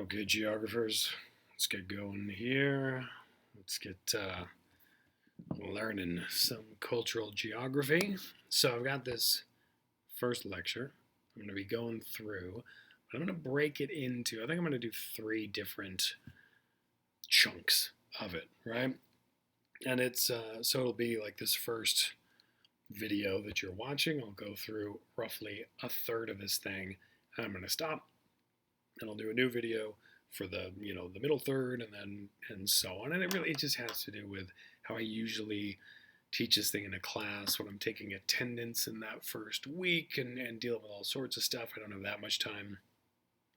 Okay, geographers, let's get going here. Let's get learning some cultural geography. So I've got this first lecture I'm going to be going through, but I'm going to break it into, I think I'm going to do three different chunks of it, right? And so it'll be like this first video that you're watching. I'll go through roughly a third of this thing, and I'm going to stop and I'll do a new video for the middle third and so on. And it just has to do with how I usually teach this thing in a class when I'm taking attendance in that first week and dealing with all sorts of stuff. I don't have that much time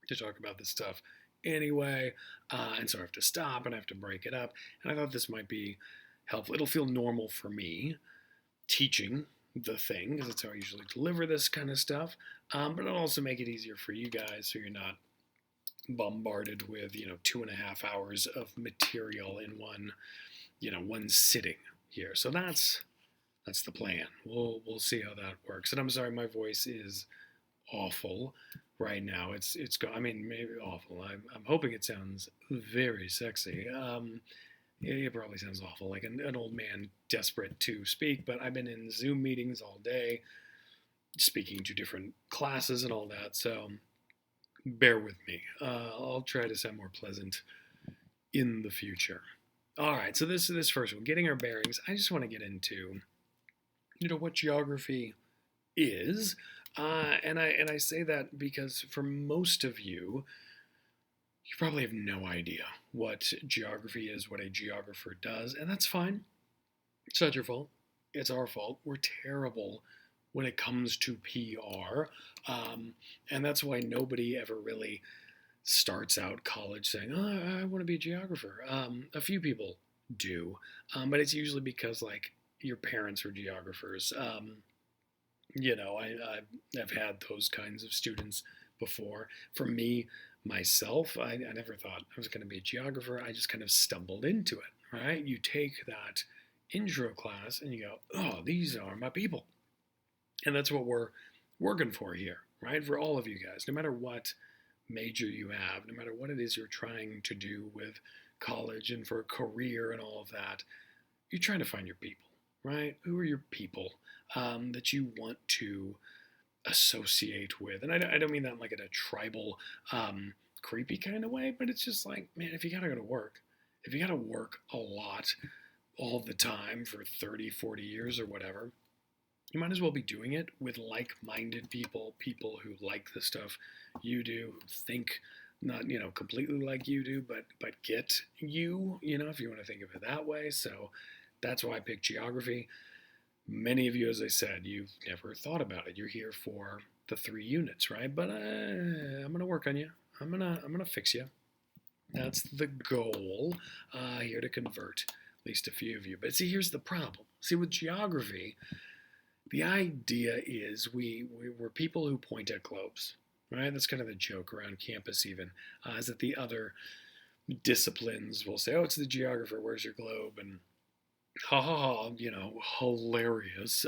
to talk about this stuff anyway, and so I have to stop and I have to break it up. And I thought this might be helpful. It'll feel normal for me teaching the thing because it's how I usually deliver this kind of stuff, but it'll also make it easier for you guys so you're not bombarded with 2.5 hours of material in one sitting here. So that's the plan. We'll see how that works. And I'm sorry, my voice is awful right now. I mean, maybe awful. I'm hoping it sounds very sexy. It probably sounds awful, like an old man desperate to speak. But I've been in Zoom meetings all day, speaking to different classes and all that. So bear with me. I'll try to sound more pleasant in the future. All right, so this first one, getting our bearings. I just want to get into, what geography is, and I say that because for most of you, you probably have no idea what geography is, what a geographer does, and that's fine. It's not your fault. It's our fault. We're terrible when it comes to PR. And that's why nobody ever really starts out college saying, oh, I want to be a geographer. A few people do, but it's usually because, like, your parents were geographers. I've had those kinds of students before. For me, myself, I never thought I was going to be a geographer. I just kind of stumbled into it, right? You take that intro class and you go, oh, these are my people. And that's what we're working for here, right? For all of you guys, no matter what major you have, no matter what it is you're trying to do with college and for a career and all of that, you're trying to find your people, right? Who are your people that you want to associate with? And I don't mean that like in a tribal, creepy kind of way, but it's just like, man, if you got to go to work, if you got to work a lot all the time for 30, 40 years or whatever, you might as well be doing it with like-minded people who like the stuff you do, who think not, completely like you do, but get you, if you want to think of it that way. So that's why I picked geography. Many of you, as I said, you've never thought about it. You're here for the 3 units, right? But I'm going to work on you. I'm gonna fix you. That's the goal, here to convert at least a few of you. But see, here's the problem. See, with geography, the idea is we're people who point at globes, right? That's kind of the joke around campus even, is that the other disciplines will say, oh, it's the geographer, where's your globe? And ha ha ha, hilarious.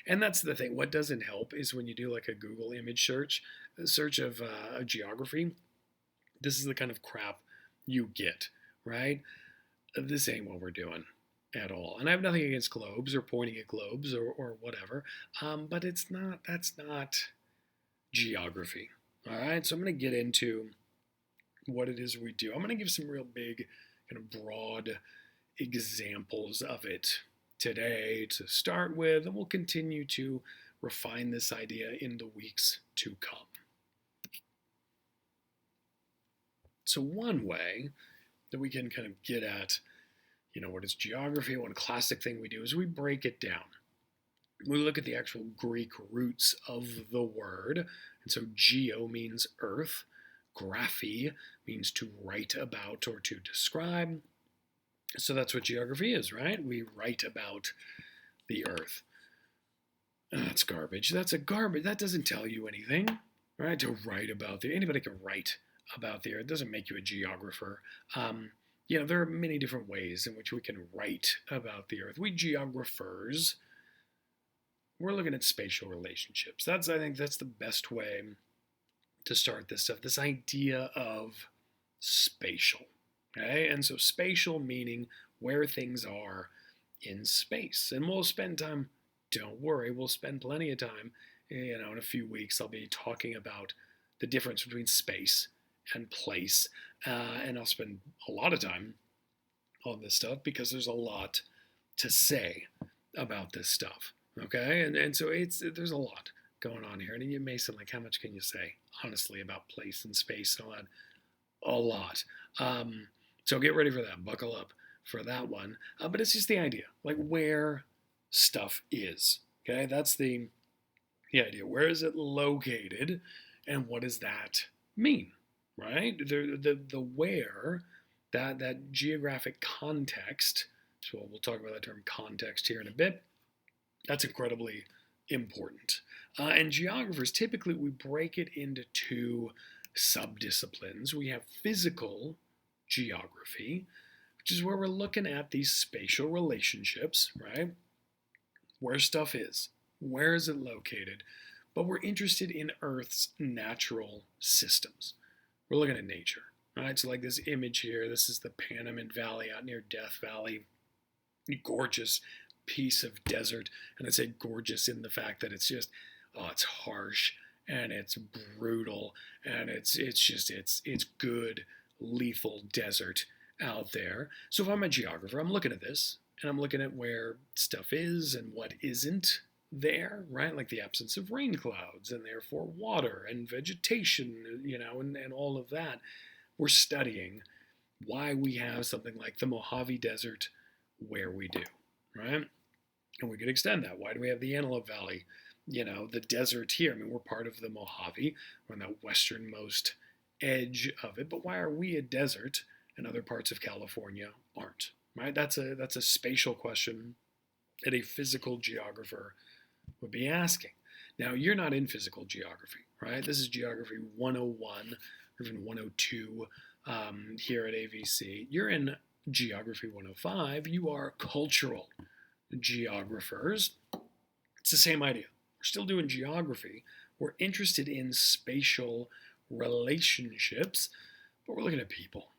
And that's the thing. What doesn't help is when you do like a Google image search of geography, this is the kind of crap you get, right? This ain't what we're doing at all. And I have nothing against globes or pointing at globes or whatever, but that's not geography. All right, so I'm going to get into what it is we do. I'm going to give some real big, kind of broad examples of it today to start with, and we'll continue to refine this idea in the weeks to come. So one way that we can kind of get at what is geography, one classic thing we do is we break it down. We look at the actual Greek roots of the word. And so geo means earth. Graphy means to write about or to describe. So that's what geography is, right? We write about the earth. That's garbage. That's a garbage. That doesn't tell you anything, right? To write about anybody can write about the earth. It doesn't make you a geographer. There are many different ways in which we can write about the earth. We geographers, we're looking at spatial relationships. I think that's the best way to start this stuff. This idea of spatial. Okay, and so spatial meaning where things are in space. And we'll spend time, don't worry, we'll spend plenty of time, in a few weeks I'll be talking about the difference between space and place. And I'll spend a lot of time on this stuff because there's a lot to say about this stuff. Okay, and so there's a lot going on here, and you may say like, how much can you say honestly about place and space and all that? A lot. So get ready for that. Buckle up for that one. But it's just the idea, like where stuff is. Okay, that's the idea. Where is it located, and what does that mean? Right? The where, that geographic context. So we'll talk about that term context here in a bit. That's incredibly important. And geographers, typically we break it into two subdisciplines. We have physical geography, which is where we're looking at these spatial relationships, right? Where stuff is, where is it located? But we're interested in Earth's natural systems. We're looking at nature, right? So like this image here, this is the Panamint Valley out near Death Valley. Gorgeous piece of desert, and I say gorgeous in the fact that it's just, it's harsh and it's brutal and it's good lethal desert out there. So if I'm a geographer, I'm looking at this and I'm looking at where stuff is and what isn't there, right? Like the absence of rain clouds and therefore water and vegetation, and all of that. We're studying why we have something like the Mojave Desert where we do, right? And we could extend that. Why do we have the Antelope Valley? The desert here. I mean, we're part of the Mojave. We're on that westernmost edge of it. But why are we a desert and other parts of California aren't? Right? That's a spatial question that a physical geographer would be asking. Now, you're not in physical geography, right? This is Geography 101 or even 102 here at AVC. You're in Geography 105. You are cultural geographers. It's the same idea. We're still doing geography. We're interested in spatial relationships, but we're looking at people,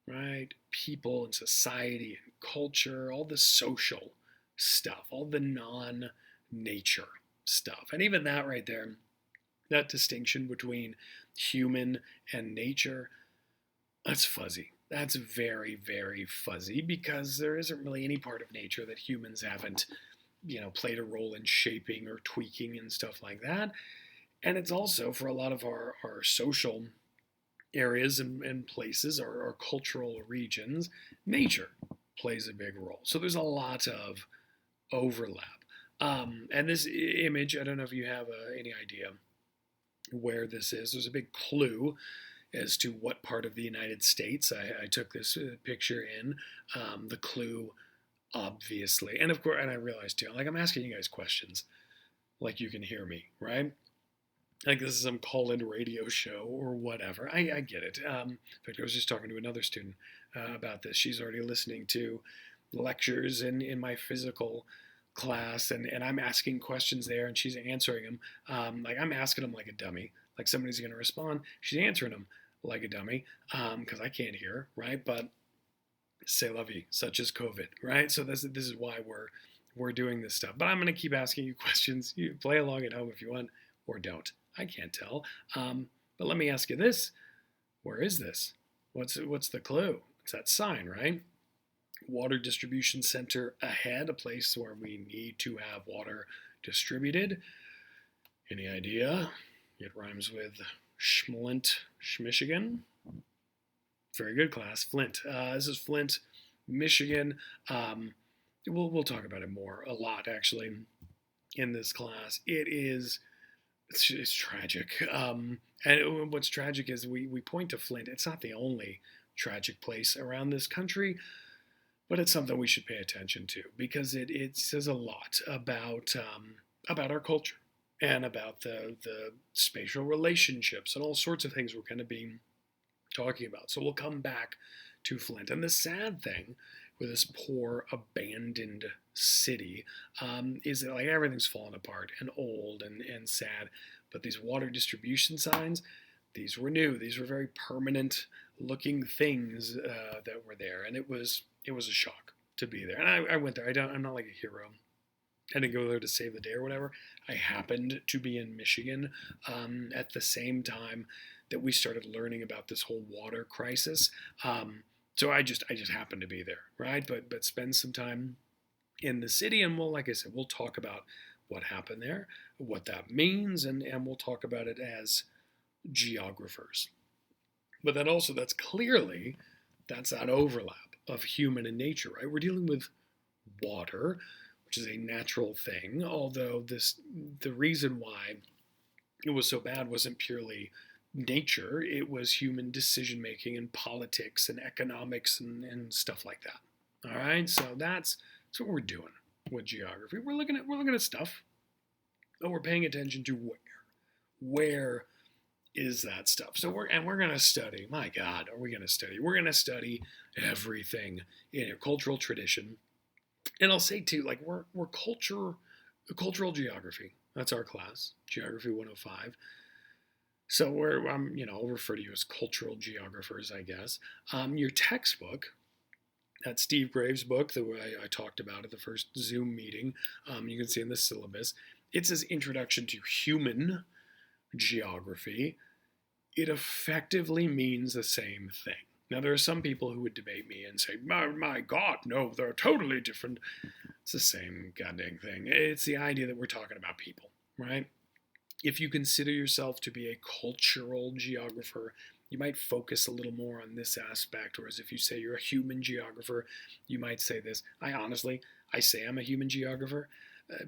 right? People and society and culture, all the social stuff, all the non-nature stuff. And even that right there, that distinction between human and nature, that's fuzzy. That's very, very fuzzy because there isn't really any part of nature that humans haven't, played a role in shaping or tweaking and stuff like that. And it's also for a lot of our social areas and places, our cultural regions, nature plays a big role. So there's a lot of overlap. And this image, I don't know if you have any idea where this is. There's a big clue as to what part of the United States I took this picture in. The clue, obviously. And of course, and I realized too, like I'm asking you guys questions like you can hear me, right? Like this is some call-in radio show or whatever. I get it. In fact, I was just talking to another student about this. She's already listening to lectures in my physical class, and I'm asking questions there, and she's answering them. Like I'm asking them like a dummy. Like somebody's going to respond. She's answering them like a dummy because I can't hear, right? But c'est la vie, such as COVID, right? So this is why we're doing this stuff. But I'm going to keep asking you questions. You play along at home if you want, or don't. I can't tell. But let me ask you this. Where is this? What's the clue? It's that sign, right? Water distribution center ahead, a place where we need to have water distributed. Any idea? It rhymes with Schmlint, Michigan. Very good class. Flint. This is Flint, Michigan. We'll talk about it a lot actually, in this class. It's tragic. And what's tragic is we point to Flint. It's not the only tragic place around this country, but it's something we should pay attention to because it says a lot about our culture and about the spatial relationships and all sorts of things we're going to be talking about. So we'll come back to Flint. And the sad thing with this poor abandoned city is that like everything's fallen apart and old and sad. But these water distribution signs, these were new. These were very permanent looking things that were there, and it was a shock to be there. And I went there. I'm not like a hero. I didn't go there to save the day or whatever. I happened to be in Michigan at the same time that we started learning about this whole water crisis. So I just happened to be there, right? But spend some time in the city, and we'll, like I said, we'll talk about what happened there, what that means, and we'll talk about it as geographers. But then also that's that overlap of human and nature, right? We're dealing with water, which is a natural thing, although the reason why it was so bad wasn't purely nature, it was human decision making and politics and economics and stuff like that. All right, so that's what we're doing with geography. We're looking at stuff, but we're paying attention to where is that stuff. So we're going to study. My God, are we going to study? We're going to study everything in a cultural tradition. And I'll say too, like we're cultural geography. That's our class, Geography 105. So I'll refer to you as cultural geographers, I guess. Your textbook, that Steve Graves book that I talked about at the first Zoom meeting, you can see in the syllabus. It says Introduction to Human Geography. It effectively means the same thing. Now, there are some people who would debate me and say, my God, no, they're totally different. It's the same goddamn thing. It's the idea that we're talking about people, right? If you consider yourself to be a cultural geographer, you might focus a little more on this aspect, whereas if you say you're a human geographer, you might say this. I say I'm a human geographer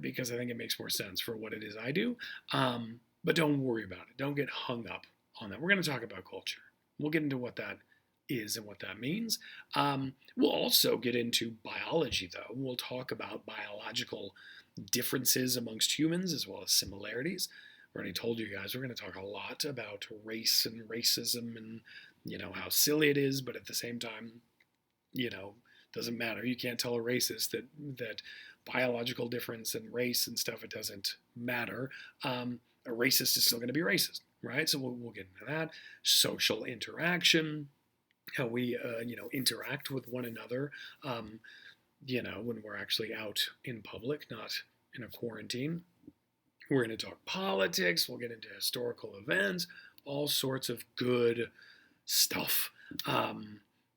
because I think it makes more sense for what it is I do. But don't worry about it. Don't get hung up on that. We're going to talk about culture. We'll get into what that is and what that means. We'll also get into biology, though. We'll talk about biological differences amongst humans as well as similarities. I already told you guys we're going to talk a lot about race and racism and, how silly it is, but at the same time, doesn't matter. You can't tell a racist that biological difference and race and stuff, it doesn't matter. A racist is still going to be racist, right? So we'll get into that. Social interaction, how we, interact with one another, when we're actually out in public, not in a quarantine. We're going to talk politics. We'll get into historical events, all sorts of good stuff to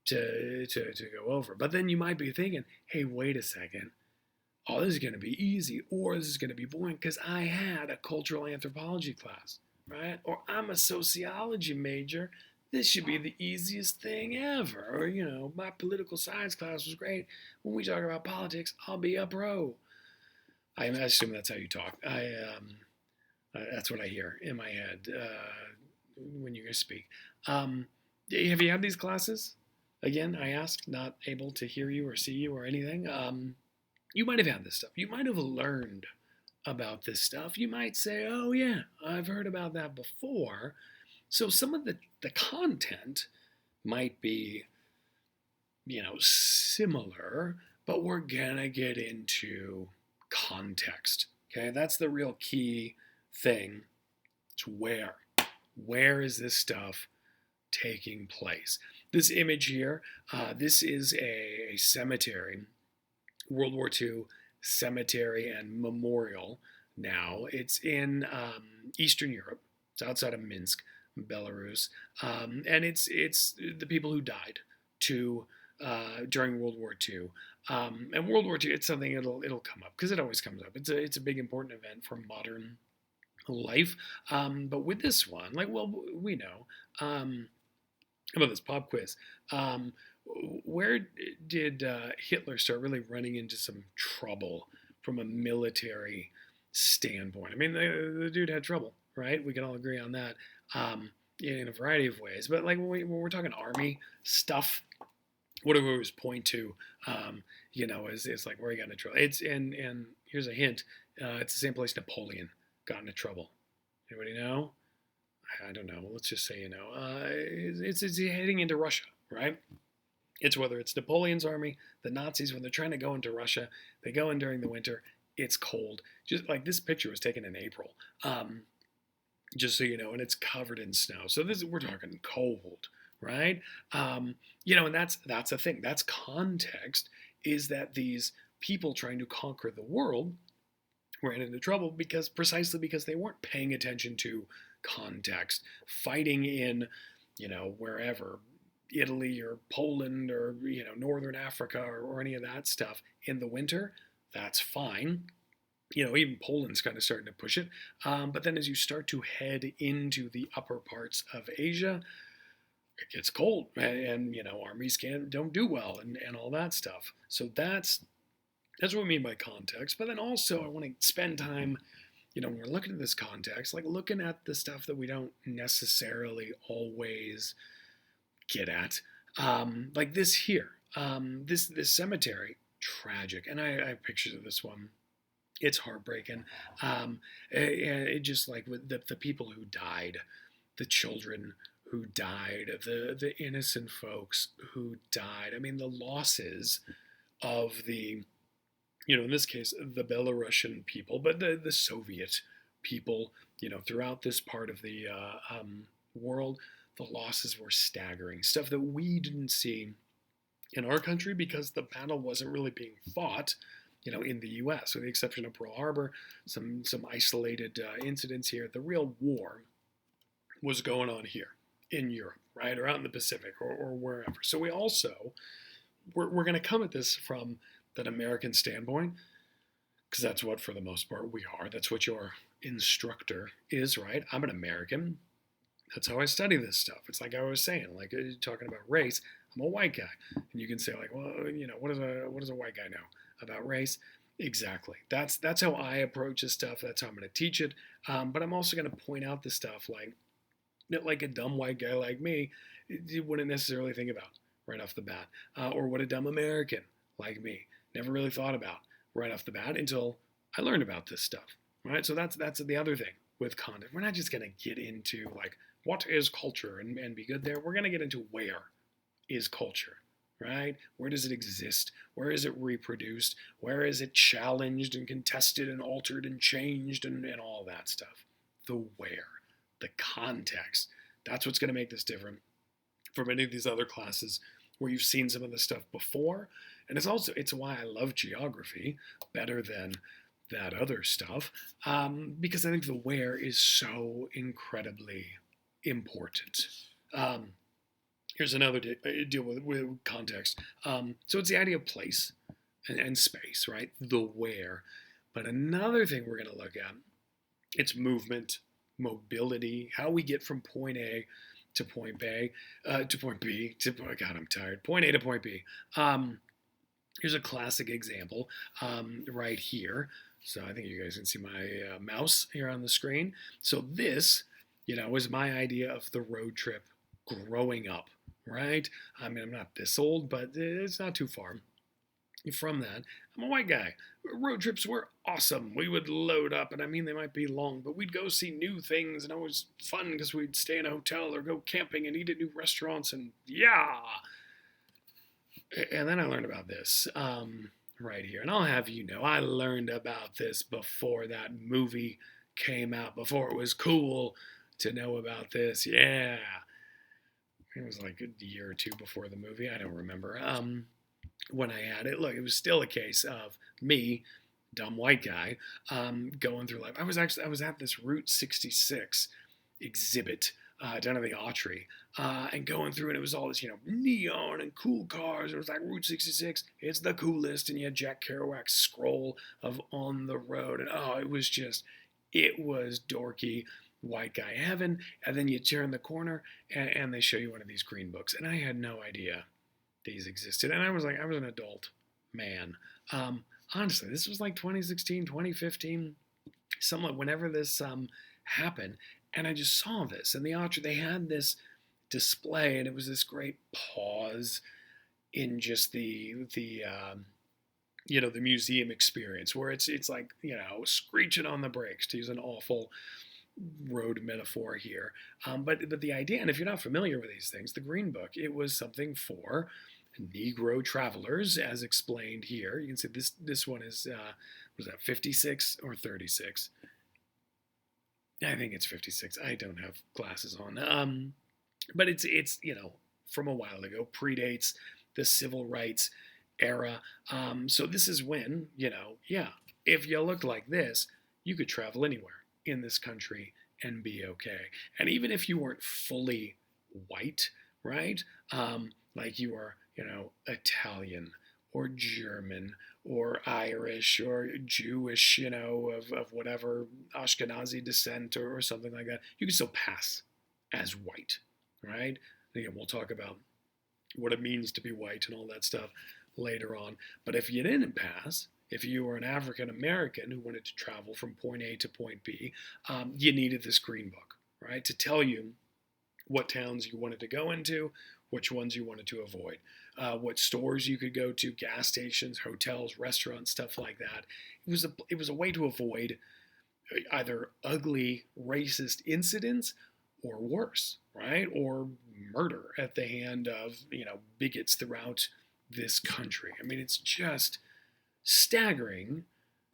go over. But then you might be thinking, hey, wait a second. Oh, this is going to be easy, or this is going to be boring because I had a cultural anthropology class, right? Or I'm a sociology major. This should be the easiest thing ever. Or, my political science class was great. When we talk about politics, I'll be a pro. I assume that's how you talk. That's what I hear in my head when you guys speak. Have you had these classes? Again, I ask, not able to hear you or see you or anything. You might have had this stuff. You might have learned about this stuff. You might say, oh yeah, I've heard about that before. So some of the content might be, similar, but we're gonna get into context. Okay, that's the real key thing. It's where. Where is this stuff taking place? This image here, this is a cemetery, World War II cemetery and memorial. Now it's in Eastern Europe. It's outside of Minsk, Belarus, and it's the people who died during World War II. And World War II, it's something it'll come up because it always comes up. It's a big important event for modern life. But with this one, we know. How about this pop quiz? Where did Hitler start really running into some trouble from a military standpoint? I mean, the dude had trouble, right? We can all agree on that in a variety of ways. But when we're talking army stuff, what do we always point to? Is like where he got into trouble. And here's a hint: it's the same place Napoleon got into trouble. Anybody know? I don't know. Let's just say it's heading into Russia, right? It's whether it's Napoleon's army, the Nazis, when they're trying to go into Russia, they go in during the winter. It's cold. Just like this picture was taken in April, just so you know, and it's covered in snow. So we're talking cold, right? And that's a thing. That's context. Is that these people trying to conquer the world ran into trouble precisely because they weren't paying attention to context, fighting in, wherever, Italy or Poland or Northern Africa or any of that stuff in the winter. That's fine. Even Poland's kind of starting to push it. But then as you start to head into the upper parts of Asia, it gets cold, and armies don't do well, and all that stuff. So that's what I mean by context. But then also I want to spend time, when we're looking at this context, like looking at the stuff that we don't necessarily always get at. Like this here, this cemetery, tragic. And I have pictures of this one. It's heartbreaking. And it just like with the people who died, the children who died, the innocent folks who died. I mean, the losses of the, in this case, the Belarusian people, but the Soviet people, throughout this part of the world, the losses were staggering. Stuff that we didn't see in our country because the battle wasn't really being fought, in the U.S., with the exception of Pearl Harbor, some isolated incidents here. The real war was going on here in Europe, right, or out in the Pacific, or wherever. So we're going to come at this from that American standpoint, because that's what, for the most part, we are. That's what your instructor is, right? I'm an American. That's how I study this stuff. It's like I was saying, like talking about race. I'm a white guy, and you can say like, well, what does a white guy know about race? Exactly. That's how I approach this stuff. That's how I'm going to teach it. But I'm also going to point out the stuff like a dumb white guy like me wouldn't necessarily think about right off the bat, or what a dumb American like me never really thought about right off the bat until I learned about this stuff, right? So that's the other thing with content. We're not just going to get into like what is culture and be good there. We're going to get into where is culture, right? Where does it exist? Where is it reproduced? Where is it challenged and contested and altered and changed and all that stuff? The where, the context. That's what's going to make this different from any of these other classes where you've seen some of this stuff before. And it's why I love geography better than that other stuff, because I think the where is so incredibly important. Here's another deal with context. So it's the idea of place and space, right? The where. But another thing we're going to look at, it's movement, mobility, how we get from point A to point B, God, I'm tired. Point A to point B. Here's a classic example right here. So I think you guys can see my mouse here on the screen. So this, was my idea of the road trip growing up, right? I mean, I'm not this old, but it's not too far from that. I'm a white guy. Road trips were awesome. We would load up, and I mean, they might be long, but we'd go see new things, and it was fun because we'd stay in a hotel or go camping and eat at new restaurants, and yeah. And then I learned about this right here. And I'll have you know, I learned about this before that movie came out, before it was cool to know about this. Yeah. It was like a year or two before the movie. I don't remember when I had it. Look, it was still a case of me, dumb white guy, going through life. I was at this Route 66 exhibit down at the Autry, and going through, and it was all this, neon and cool cars. It was like Route 66, it's the coolest, and you had Jack Kerouac's scroll of On the Road, and it was dorky white guy heaven. And then you turn the corner, and they show you one of these green books, and I had no idea these existed, and I was an adult man. Honestly, this was like 2016, 2015, something like whenever this happened. And I just saw this, and the Autry, they had this display, and it was this great pause in just the museum experience, where it's like, screeching on the brakes, to use an awful road metaphor here. But the idea, and if you're not familiar with these things, the Green Book, it was something for Negro travelers, as explained here. You can see this one is, was that 56 or 36? I think it's 56. I don't have glasses on. But it's from a while ago, predates the civil rights era. So this is when, yeah, if you look like this, you could travel anywhere in this country and be okay. And even if you weren't fully white, right? Like you were, Italian or German or Irish or Jewish, of whatever Ashkenazi descent or something like that, you can still pass as white, right? Again, we'll talk about what it means to be white and all that stuff later on. But if you didn't pass, if you were an African American who wanted to travel from point A to point B, you needed this green book, right, to tell you what towns you wanted to go into, which ones you wanted to avoid, what stores you could go to, gas stations, hotels, restaurants, stuff like that. It was a way to avoid either ugly racist incidents or worse, right? Or murder at the hand of, bigots throughout this country. I mean, it's just staggering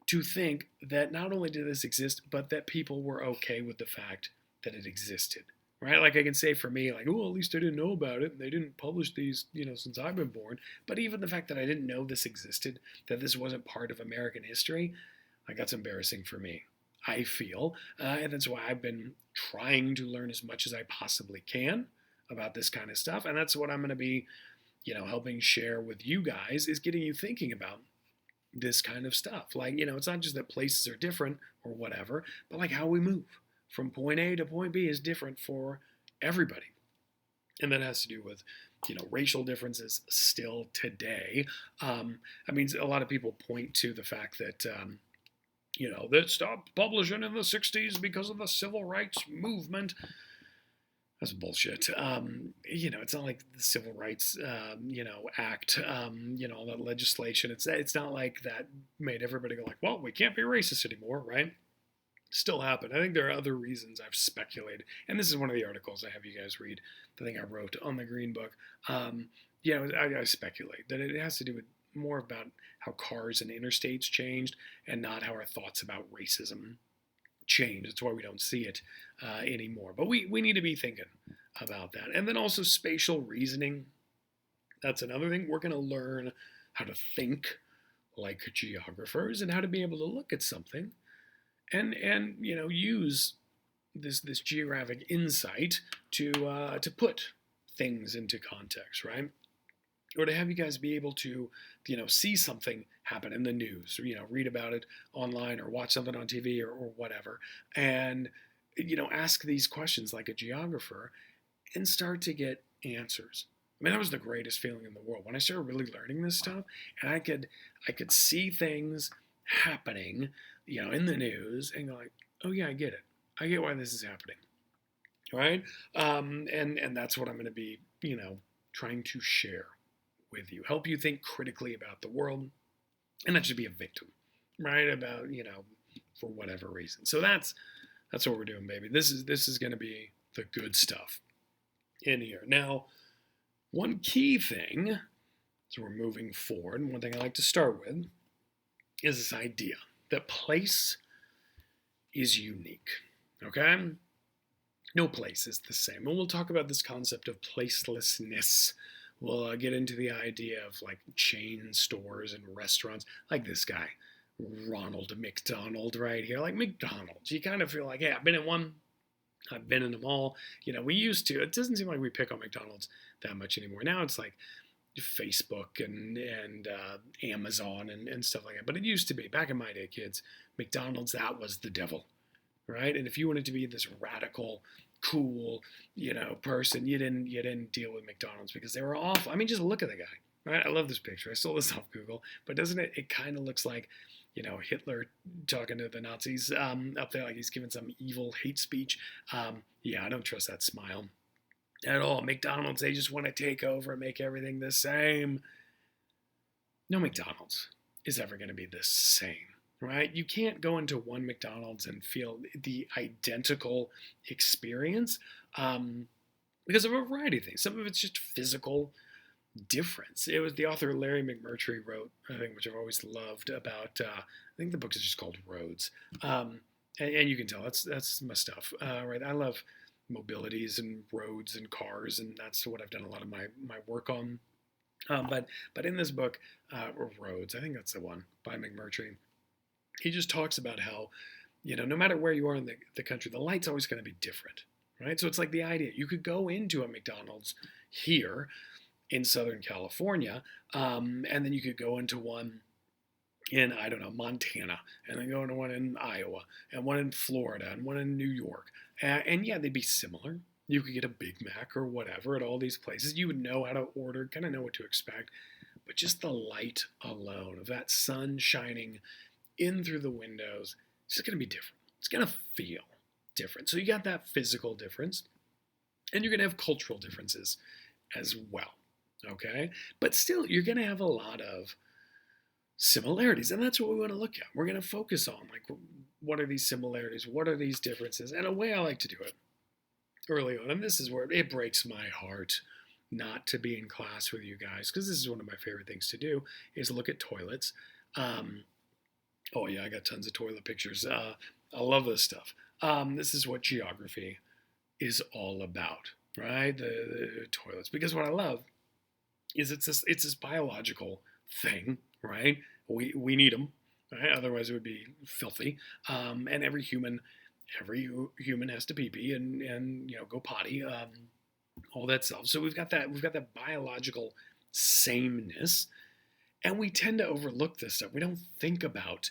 to think that not only did this exist, but that people were okay with the fact that it existed, right? Like I can say for me, like, oh, at least I didn't know about it. And they didn't publish these, since I've been born. But even the fact that I didn't know this existed, that this wasn't part of American history, like that's embarrassing for me, I feel. And that's why I've been trying to learn as much as I possibly can about this kind of stuff. And that's what I'm going to be, helping share with you guys, is getting you thinking about this kind of stuff. Like, it's not just that places are different or whatever, but like how we move from point A to point B is different for everybody. And that has to do with, racial differences still today. I mean, a lot of people point to the fact that, that stopped publishing in the 60s because of the civil rights movement. That's bullshit. It's not like the Civil Rights, Act, all that legislation. It's not like that made everybody go like, well, we can't be racist anymore, right? Still happened. I think there are other reasons I've speculated, and this is one of the articles I have you guys read. The thing I wrote on the Green Book. I speculate that it has to do with more about how cars and interstates changed, and not how our thoughts about racism change. That's why we don't see it anymore. But we need to be thinking about that. And then also spatial reasoning. That's another thing. We're going to learn how to think like geographers and how to be able to look at something and use this geographic insight to put things into context, right? Or to have you guys be able to, see something happen in the news, or, read about it online or watch something on TV or whatever, and, ask these questions like a geographer and start to get answers. I mean, that was the greatest feeling in the world when I started really learning this stuff, and I could see things happening, in the news, and go like, oh yeah, I get it. I get why this is happening, right? And that's what I'm going to be, trying to share with you, help you think critically about the world, and not just be a victim, right? About for whatever reason. So that's what we're doing, baby. This is going to be the good stuff in here. Now, one key thing as we're moving forward, and one thing I like to start with, is this idea that place is unique. Okay, no place is the same, and we'll talk about this concept of placelessness. We'll get into the idea of like chain stores and restaurants, like this guy, Ronald McDonald, right here. Like McDonald's, you kind of feel like, hey, I've been in one, I've been in them all. We used to. It doesn't seem like we pick on McDonald's that much anymore. Now it's like Facebook and Amazon and stuff like that. But it used to be, back in my day, kids, McDonald's, that was the devil, right? And if you wanted to be this radical, cool, person, you didn't deal with McDonald's because they were awful. I mean, just look at the guy, right? I love this picture. I stole this off Google, but doesn't it? It kind of looks like, Hitler talking to the Nazis up there, like he's giving some evil hate speech. Yeah, I don't trust that smile at all. McDonald's, they just want to take over and make everything the same. No McDonald's is ever going to be the same. Right? You can't go into one McDonald's and feel the identical experience because of a variety of things. Some of it's just physical difference. It was the author Larry McMurtry wrote, I think, which I've always loved about, I think the book is just called Roads. And you can tell that's my stuff, right? I love mobilities and roads and cars, and that's what I've done a lot of my work on. But in this book, or Roads, I think that's the one by McMurtry, he just talks about how, no matter where you are in the country, the light's always going to be different, right? So it's like the idea you could go into a McDonald's here in Southern California, and then you could go into one in, I don't know, Montana, and then go into one in Iowa, and one in Florida, and one in New York. And yeah, they'd be similar. You could get a Big Mac or whatever at all these places. You would know how to order, kind of know what to expect. But just the light alone of that sun shining in through the windows, it's just going to be different. It's going to feel different. So you got that physical difference, and you're going to have cultural differences as well. Okay? But still, you're going to have a lot of similarities, and that's what we want to look at. We're going to focus on, like, what are these similarities? What are these differences? And a way I like to do it early on, and this is where it breaks my heart not to be in class with you guys, because this is one of my favorite things to do, is look at toilets. Oh yeah, I got tons of toilet pictures. I love this stuff. This is what geography is all about, right? The toilets, because what I love is it's this biological thing, right? We need them, right? Otherwise it would be filthy. And every human has to pee and go potty, all that stuff. So we've got that biological sameness, and we tend to overlook this stuff. We don't think about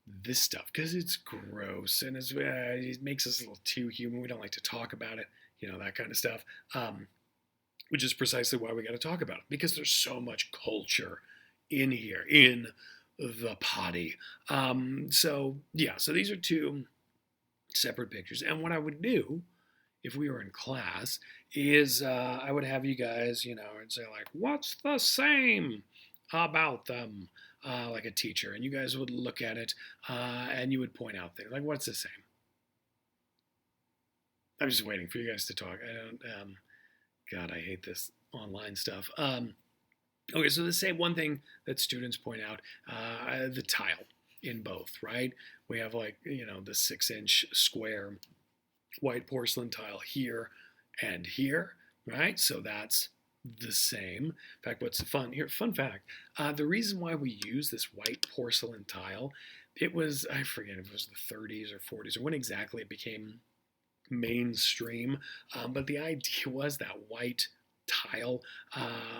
this stuff because it's gross and it makes us a little too human. We don't like to talk about it, that kind of stuff. Which is precisely why we got to talk about it, because there's so much culture in here, in the potty. So these are two separate pictures. And what I would do if we were in class is I would have you guys, and say, like, what's the same about them, like a teacher. And you guys would look at it and you would point out things like, what's the same? I'm just waiting for you guys to talk. I don't, God, I hate this online stuff. Okay, so the same one thing that students point out, the tile in both, right? We have, like, the 6-inch square white porcelain tile here and here, right? So that's the same. In fact, what's fun here? Fun fact: the reason why we use this white porcelain tile, it was, I forget if it was the 30s or 40s or when exactly it became mainstream, but the idea was that white tile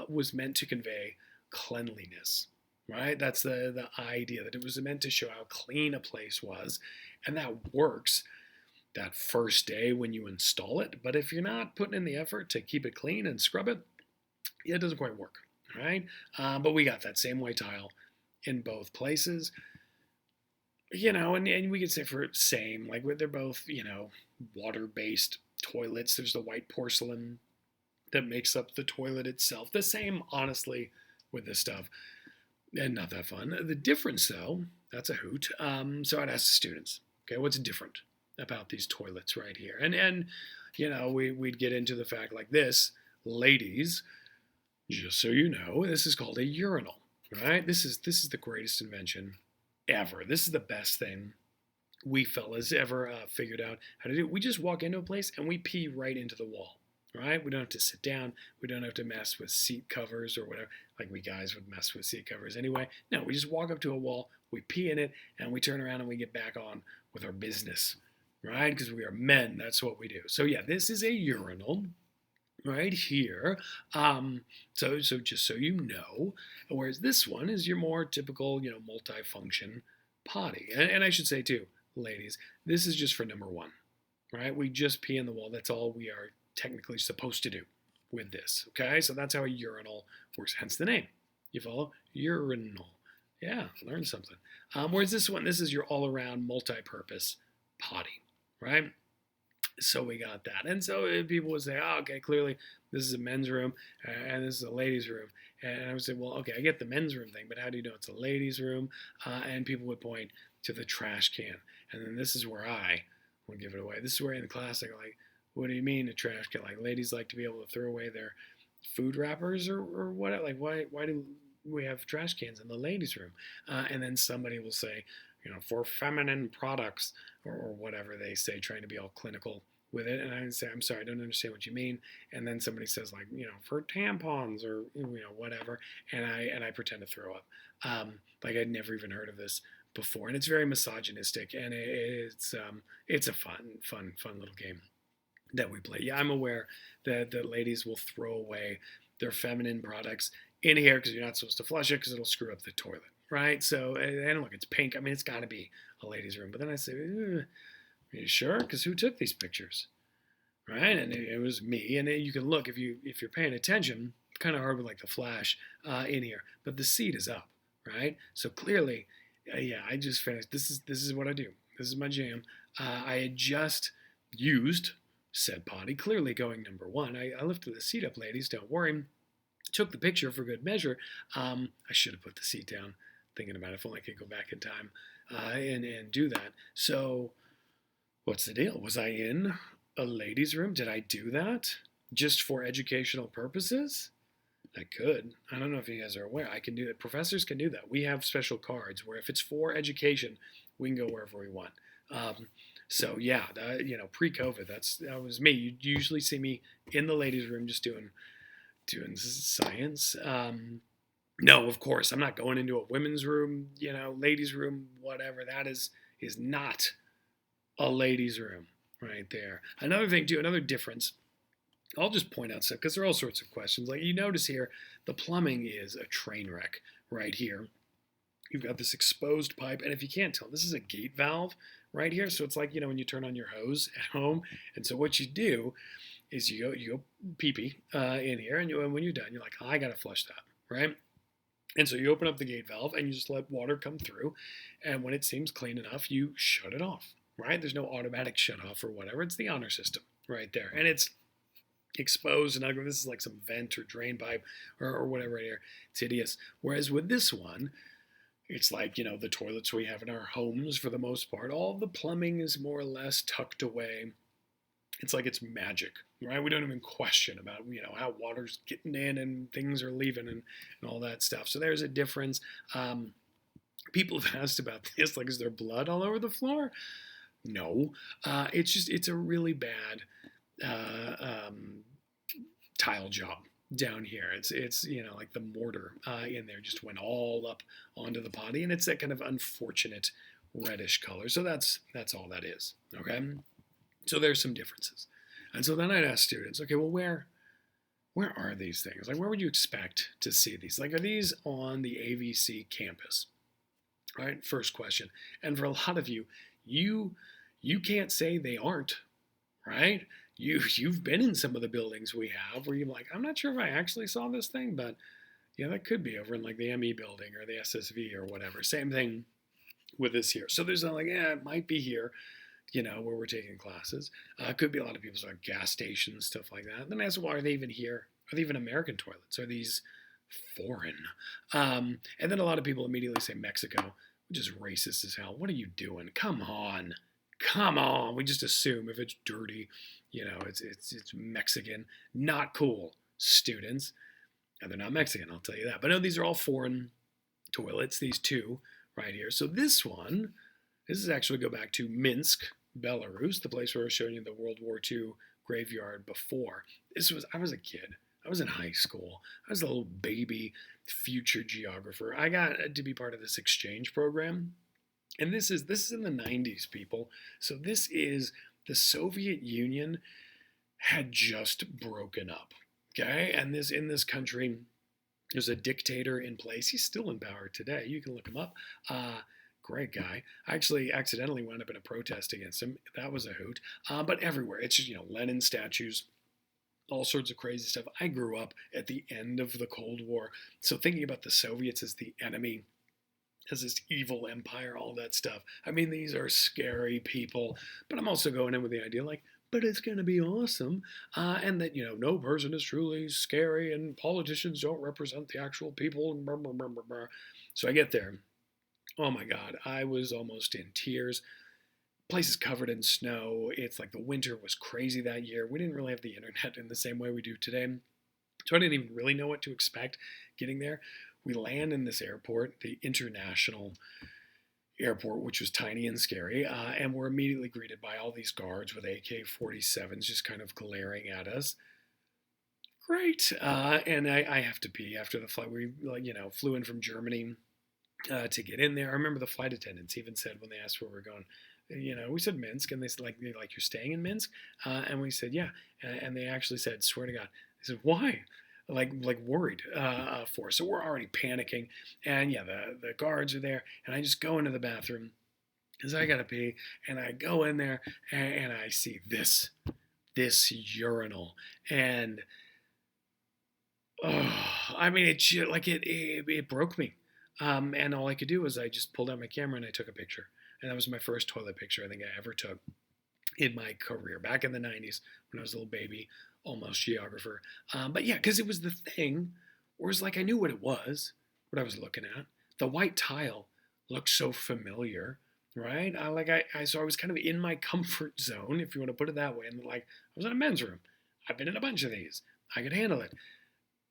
was meant to convey cleanliness. Right? That's the idea, that it was meant to show how clean a place was, and that works that first day when you install it. But if you're not putting in the effort to keep it clean and scrub it, it doesn't quite work, right? But we got that same white tile in both places, and we could say for same, like they're both, water-based toilets. There's the white porcelain that makes up the toilet itself. The same, honestly, with this stuff. And not that fun. The difference, though, that's a hoot. So I'd ask the students, okay, what's different about these toilets right here? And we'd get into the fact like this, ladies, just so you know, this is called a urinal, right? This is the greatest invention ever. This is the best thing we fellas ever figured out how to do. We just walk into a place and we pee right into the wall. Right? We don't have to sit down. We don't have to mess with seat covers or whatever. Like we guys would mess with seat covers anyway. No, we just walk up to a wall, we pee in it, and we turn around and we get back on with our business. Right? Because we are men. That's what we do. So yeah, this is a urinal right here. So just so you know, whereas this one is your more typical, multifunction potty. And I should say too, ladies, this is just for number one. Right? We just pee in the wall. That's all we are technically supposed to do with this. Okay, so that's how a urinal works, hence the name. You follow? Urinal. Yeah, learn something. Whereas this is your all-around multi-purpose potty, right? So we got that. And so people would say, oh, okay, clearly this is a men's room and this is a ladies' room. And I would say, well, okay, I get the men's room thing, but how do you know it's a ladies' room? And people would point to the trash can. And then this is where I would give it away. This is where in the class I go like, what do you mean a trash can? Like, ladies like to be able to throw away their food wrappers or what? Like, why do we have trash cans in the ladies' room? And then somebody will say, for feminine products or whatever they say, trying to be all clinical with it, and I would say, I'm sorry, I don't understand what you mean. And then somebody says like, for tampons or whatever, and I pretend to throw up, like I'd never even heard of this before, and it's very misogynistic, and it's a fun little game that we play. Yeah, I'm aware that the ladies will throw away their feminine products in here because you're not supposed to flush it because it'll screw up the toilet, right? So, and look, it's pink. I mean, it's got to be a ladies' room. But then I say, are you sure? Because who took these pictures, right? And it was me. And you can look if you're paying attention. Kind of hard with like the flash in here, but the seat is up, right? So clearly, yeah, I just finished. This is what I do. This is my jam. I had just used said potty, clearly going number one. I lifted the seat up, ladies, don't worry. Took the picture for good measure. I should have put the seat down, thinking about it, if only I could go back in time and do that. So, what's the deal? Was I in a ladies' room? Did I do that just for educational purposes? I could. I don't know if you guys are aware. I can do that. Professors can do that. We have special cards where if it's for education, we can go wherever we want. So yeah, pre-COVID, that was me. You usually see me in the ladies' room just doing science. No, of course, I'm not going into a women's room, ladies' room, whatever. That is not a ladies' room right there. Another thing too, another difference. I'll just point out stuff because there are all sorts of questions. Like you notice here, the plumbing is a train wreck right here. You've got this exposed pipe, and if you can't tell, this is a gate valve right here. So it's like, when you turn on your hose at home. And so what you do is you go pee-pee in here, and when you're done, you're like, I got to flush that, right? And so you open up the gate valve, and you just let water come through. And when it seems clean enough, you shut it off, right? There's no automatic shut off or whatever. It's the honor system right there. And it's exposed, and this is like some vent or drain pipe or whatever right here. It's hideous. Whereas with this one, it's like, the toilets we have in our homes for the most part. All the plumbing is more or less tucked away. It's like it's magic, right? We don't even question about, how water's getting in and things are leaving and all that stuff. So there's a difference. People have asked about this, like, is there blood all over the floor? No. It's a really bad tile job down here. It's like the mortar in there just went all up onto the potty, and it's that kind of unfortunate reddish color. So that's all that is. Okay, so there's some differences. And so then I'd ask students, okay, well, where are these things? Like, where would you expect to see these? Like, are these on the AVC campus? All right, first question. And for a lot of you can't say they aren't, right? You've been in some of the buildings we have where you're like, I'm not sure if I actually saw this thing, but yeah, that could be over in like the ME building or the SSV or whatever. Same thing with this here. So there's not like, it might be here, where we're taking classes. Could be a lot of people's like gas stations, stuff like that. And then I ask, well, are they even here? Are they even American toilets? Are these foreign? And then a lot of people immediately say Mexico, which is racist as hell. What are you doing? Come on. We just assume if it's dirty, it's Mexican. Not cool, students. And they're not Mexican, I'll tell you that. But no, these are all foreign toilets, these two right here. So this is actually go back to Minsk, Belarus, the place where I was showing you the World War II graveyard before. I was a kid. I was in high school. I was a little baby future geographer. I got to be part of this exchange program. And this is in the 90s, people. So this is the Soviet Union had just broken up. Okay? And in this country, there's a dictator in place. He's still in power today. You can look him up. Great guy. I actually accidentally wound up in a protest against him. That was a hoot. But everywhere. It's just, Lenin statues, all sorts of crazy stuff. I grew up at the end of the Cold War. So thinking about the Soviets as the enemy, as this evil empire, all that stuff. I mean, these are scary people. But I'm also going in with the idea like, but it's going to be awesome. And that, no person is truly scary and politicians don't represent the actual people. And blah, blah, blah, blah, blah. So I get there. Oh my God, I was almost in tears. Place is covered in snow. It's like the winter was crazy that year. We didn't really have the internet in the same way we do today. So I didn't even really know what to expect getting there. We land in this airport, the international airport, which was tiny and scary, and we're immediately greeted by all these guards with AK-47s just kind of glaring at us. Great, and I have to pee after the flight. We flew in from Germany to get in there. I remember the flight attendants even said when they asked where we're going, we said Minsk, and they said like you're staying in Minsk, and we said yeah, and they actually said, swear to God, they said why, like worried for us. So we're already panicking, and yeah, the guards are there, and I just go into the bathroom because I gotta pee, and I go in there and I see this urinal, and oh, I mean it broke me. And all I could do was I just pulled out my camera and I took a picture. And that was my first toilet picture I think I ever took in my career back in the 90s when I was a little baby, almost geographer. But yeah, because it was the thing, whereas like I knew what it was, what I was looking at. The white tile looked so familiar, right? So I was kind of in my comfort zone, if you want to put it that way. And like I was in a men's room. I've been in a bunch of these. I could handle it.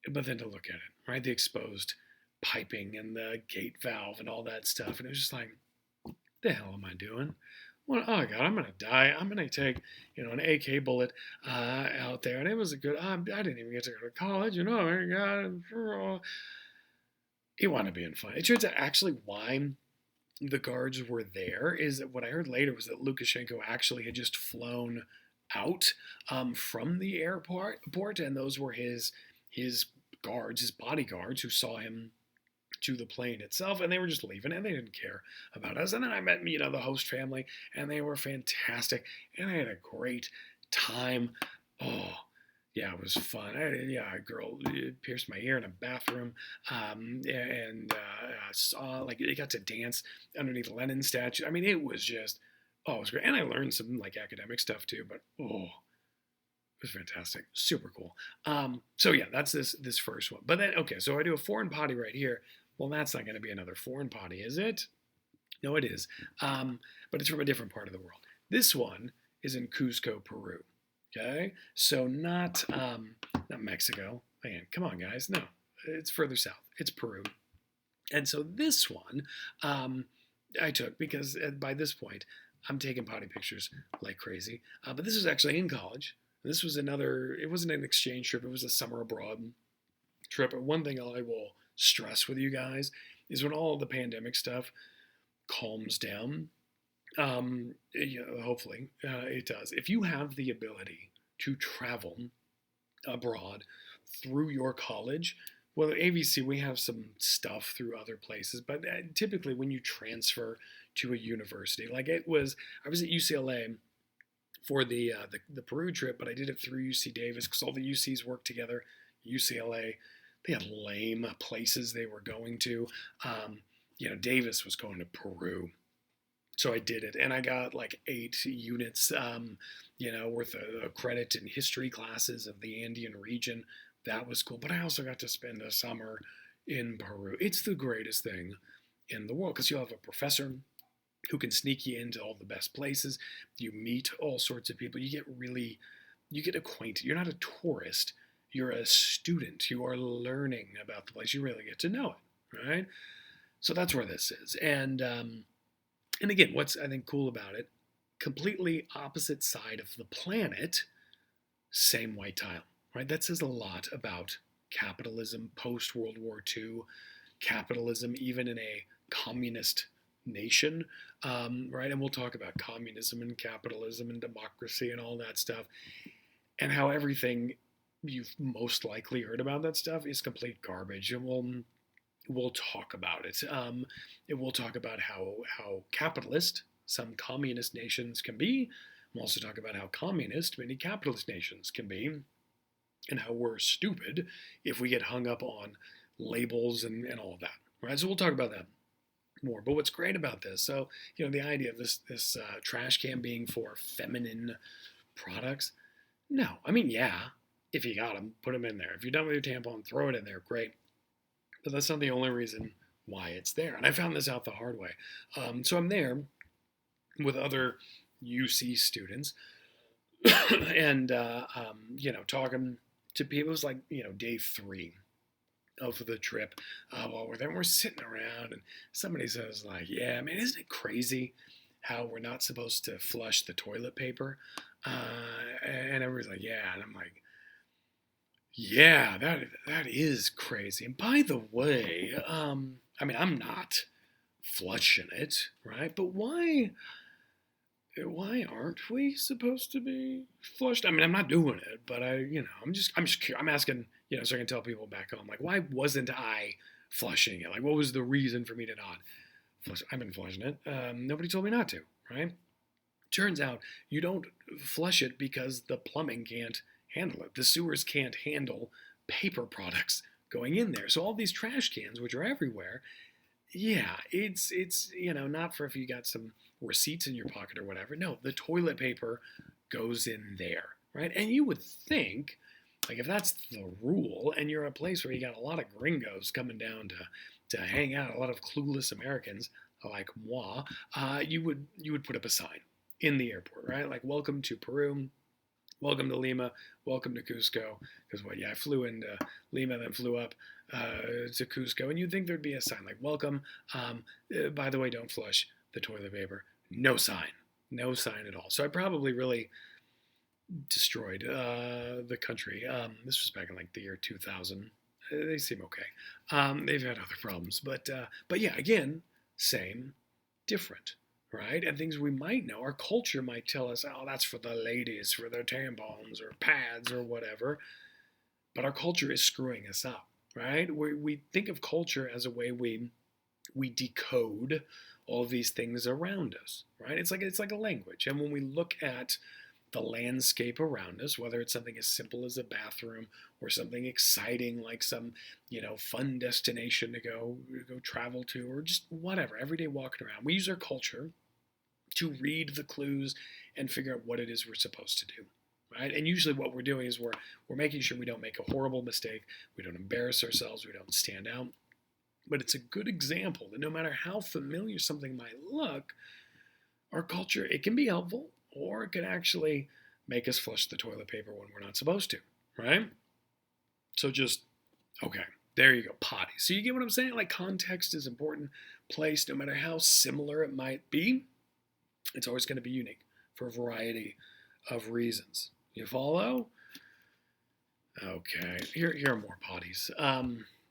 But then to look at it, right? The exposed piping and the gate valve and all that stuff. And it was just like, the hell am I doing? Well, oh God, I'm gonna die. I'm gonna take, an AK bullet out there. And it was a good. I didn't even get to go to college. God, it wound up being fun. It turns out actually why the guards were there is that what I heard later was that Lukashenko actually had just flown out from the airport, and those were his guards, his bodyguards, who saw him to the plane itself, and they were just leaving, and they didn't care about us. And then I met, the host family, and they were fantastic, and I had a great time. Oh, yeah, it was fun. A girl pierced my ear in a bathroom, and saw like they got to dance underneath Lenin statue. I mean, it was just, oh, it was great, and I learned some like academic stuff too. But oh, it was fantastic, super cool. So yeah, that's this first one. But then okay, so I do a foreign potty right here. Well, that's not going to be another foreign potty, is it? No, it is. But it's from a different part of the world. This one is in Cusco, Peru. Okay, so not Mexico. Man, come on, guys. No, it's further south. It's Peru. And so this one I took because by this point I'm taking potty pictures like crazy. But this was actually in college. This was it wasn't an exchange trip. It was a summer abroad trip. But one thing I will stress with you guys is when all the pandemic stuff calms down, hopefully it does. If you have the ability to travel abroad through your college, well, at AVC we have some stuff through other places, but typically when you transfer to a university, I was at UCLA for the Peru trip, but I did it through UC Davis because all the UCs work together. UCLA, they had lame places they were going to. Davis was going to Peru. So I did it, and I got like 8 units, worth of credit in history classes of the Andean region. That was cool. But I also got to spend a summer in Peru. It's the greatest thing in the world because you'll have a professor who can sneak you into all the best places. You meet all sorts of people. You get acquainted. You're not a tourist. You're a student. You are learning about the place. You really get to know it, right? So that's where this is. And again, what's I think cool about it, completely opposite side of the planet, same white tile, right? That says a lot about capitalism, post-World War II, capitalism, even in a communist nation, right? And we'll talk about communism and capitalism and democracy and all that stuff, and how everything you've most likely heard about that stuff is complete garbage. And we'll talk about it. We'll talk about how capitalist some communist nations can be. We'll also talk about how communist many capitalist nations can be, and how we're stupid if we get hung up on labels and all of that. Right? So we'll talk about that more. But what's great about this, so the idea of this trash can being for feminine products. No, I mean, yeah, if you got them, put them in there. If you're done with your tampon, throw it in there. Great. But that's not the only reason why it's there. And I found this out the hard way. So I'm there with other UC students and, talking to people. It was like, day 3 of the trip while we're there. We're sitting around, and somebody says, like, yeah, man, isn't it crazy how we're not supposed to flush the toilet paper? And everybody's like, yeah. And I'm like, yeah, that is crazy. And by the way, I mean, I'm not flushing it, right? But why aren't we supposed to be flushed? I mean, I'm not doing it, but I'm asking, so I can tell people back home, like, why wasn't I flushing it? Like, what was the reason for me to not flush? I've been flushing it. Nobody told me not to, right? Turns out you don't flush it because the plumbing can't handle it. The sewers can't handle paper products going in there. So all these trash cans, which are everywhere, yeah, it's not for if you got some receipts in your pocket or whatever. No, the toilet paper goes in there, right? And you would think, like, if that's the rule, and you're a place where you got a lot of gringos coming down to hang out, a lot of clueless Americans like moi, you would put up a sign in the airport, right? Like, welcome to Peru, welcome to Lima, welcome to Cusco. Because I flew into Lima, then flew up to Cusco, and you'd think there'd be a sign like, welcome. By the way, don't flush the toilet paper. No sign. No sign at all. So I probably really destroyed the country. This was back in like the year 2000. They seem okay. They've had other problems, but yeah, again, same, different, right? And things we might know, our culture might tell us, oh, that's for the ladies, for their tampons or pads or whatever. But our culture is screwing us up, right? We think of culture as a way we decode all of these things around us, right? It's like a language. And when we look at the landscape around us, whether it's something as simple as a bathroom or something exciting like some, fun destination to go travel to, or just whatever, everyday walking around, we use our culture to read the clues and figure out what it is we're supposed to do. Right? And usually what we're doing is we're making sure we don't make a horrible mistake, we don't embarrass ourselves, we don't stand out. But it's a good example that no matter how familiar something might look, our culture, it can be helpful, or it can actually make us flush the toilet paper when we're not supposed to, right? So okay, there you go, potty. So you get what I'm saying? Like, context is important. Place, no matter how similar it might be, it's always going to be unique for a variety of reasons. You follow? Okay, here are more potties.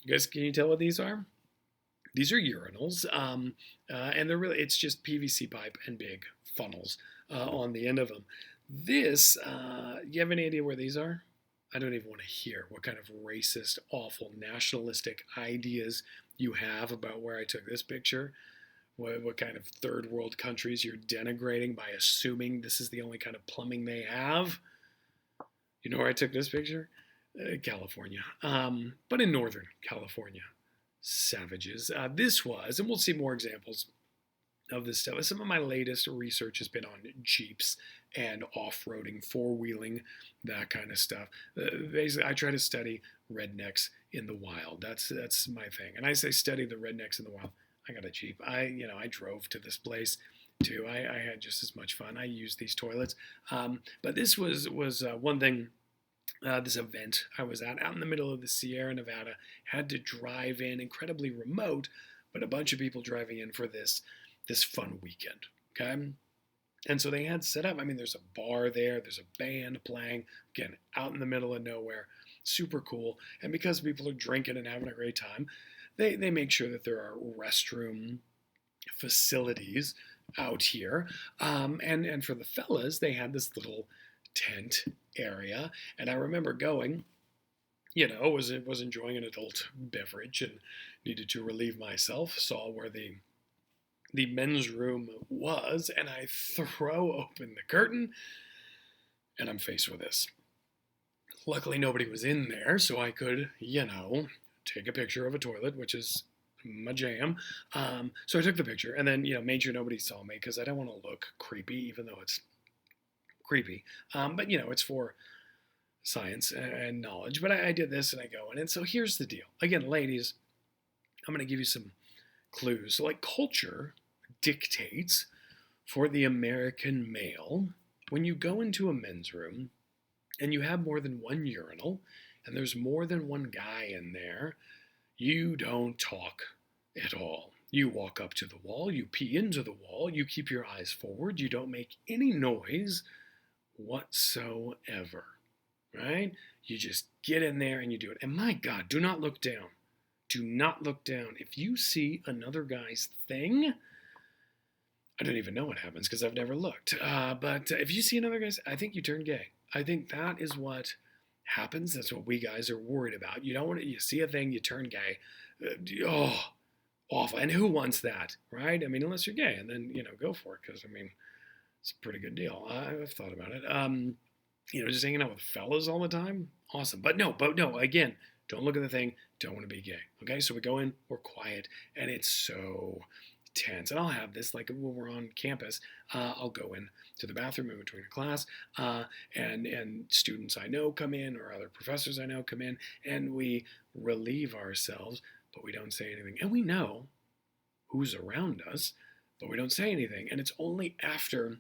You guys, can you tell what these are? These are urinals, and they're it's just PVC pipe and big funnels on the end of them. This, you have any idea where these are? I don't even want to hear what kind of racist, awful, nationalistic ideas you have about where I took this picture. What kind of third world countries you're denigrating by assuming this is the only kind of plumbing they have. You know where I took this picture? California, but in Northern California. Savages. This was, and we'll see more examples of this stuff. Some of my latest research has been on Jeeps and off-roading, four-wheeling, that kind of stuff. Basically, I try to study rednecks in the wild. That's my thing. And I say study the rednecks in the wild. I got a Jeep. I drove to this place too. I had just as much fun. I used these toilets. But this was one thing. This event I was at, out in the middle of the Sierra Nevada, had to drive in, incredibly remote, but a bunch of people driving in for this fun weekend. Okay. And so they had set up, there's a bar there, there's a band playing, again, out in the middle of nowhere, super cool. And because people are drinking and having a great time, they make sure that there are restroom facilities out here. And for the fellas, they had this little tent area. And I remember going, was enjoying an adult beverage and needed to relieve myself, saw where the men's room was, and I throw open the curtain, and I'm faced with this. Luckily, nobody was in there, so I could, take a picture of a toilet, which is my jam. So I took the picture, and then, made sure nobody saw me, because I don't want to look creepy, even though it's creepy. But, it's for science and knowledge. But I did this, and I go in. And so here's the deal. Again, ladies, I'm going to give you some clues. So, like, culture dictates for the American male, when you go into a men's room and you have more than one urinal and there's more than one guy in there, You don't talk at all. You walk up to the wall, you pee into the wall, you keep your eyes forward, you don't make any noise whatsoever, right? You just get in there and you do it. And my God, do not look down. Do not look down. If you see another guy's thing, I don't even know what happens because I've never looked. But if you see another guy's, I think you turn gay. I think that is what happens. That's what we guys are worried about. You don't want to, you see a thing, you turn gay. Oh, awful. And who wants that, right? I mean, unless you're gay, and then, go for it, because, I mean, it's a pretty good deal. I've thought about it. Just hanging out with fellas all the time, awesome. But no, again, don't look at the thing, don't want to be gay, okay? So we go in, we're quiet, and it's so tense. And I'll have this, like when we're on campus, I'll go in to the bathroom in between a class, and students I know come in, or other professors I know come in, and we relieve ourselves, but we don't say anything. And we know who's around us, but we don't say anything. And it's only after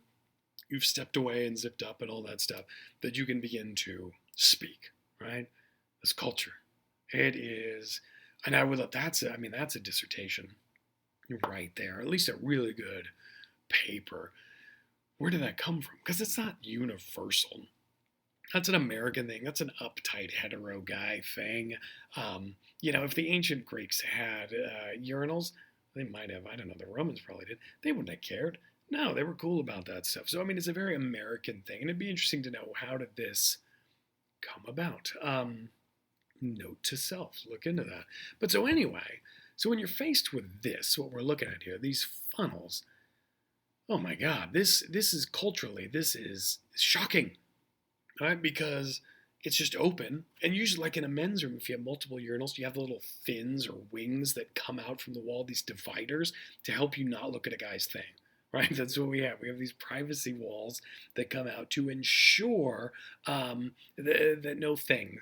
you've stepped away and zipped up and all that stuff that you can begin to speak, right? This culture. It is, and that's a dissertation right there, at least a really good paper. Where did that come from? Because it's not universal. That's an American thing. That's an uptight hetero guy thing. If the ancient Greeks had urinals, they might have. I don't know. The Romans probably did. They wouldn't have cared. No, they were cool about that stuff. So, I mean, it's a very American thing. And it'd be interesting to know, how did this come about? Note to self. Look into that. But so anyway, so when you're faced with this, what we're looking at here, these funnels, oh my God, this is culturally, this is shocking. Right? Because it's just open. And usually, like in a men's room, if you have multiple urinals, you have the little fins or wings that come out from the wall, these dividers, to help you not look at a guy's thing. Right? That's what we have. We have these privacy walls that come out to ensure that no thing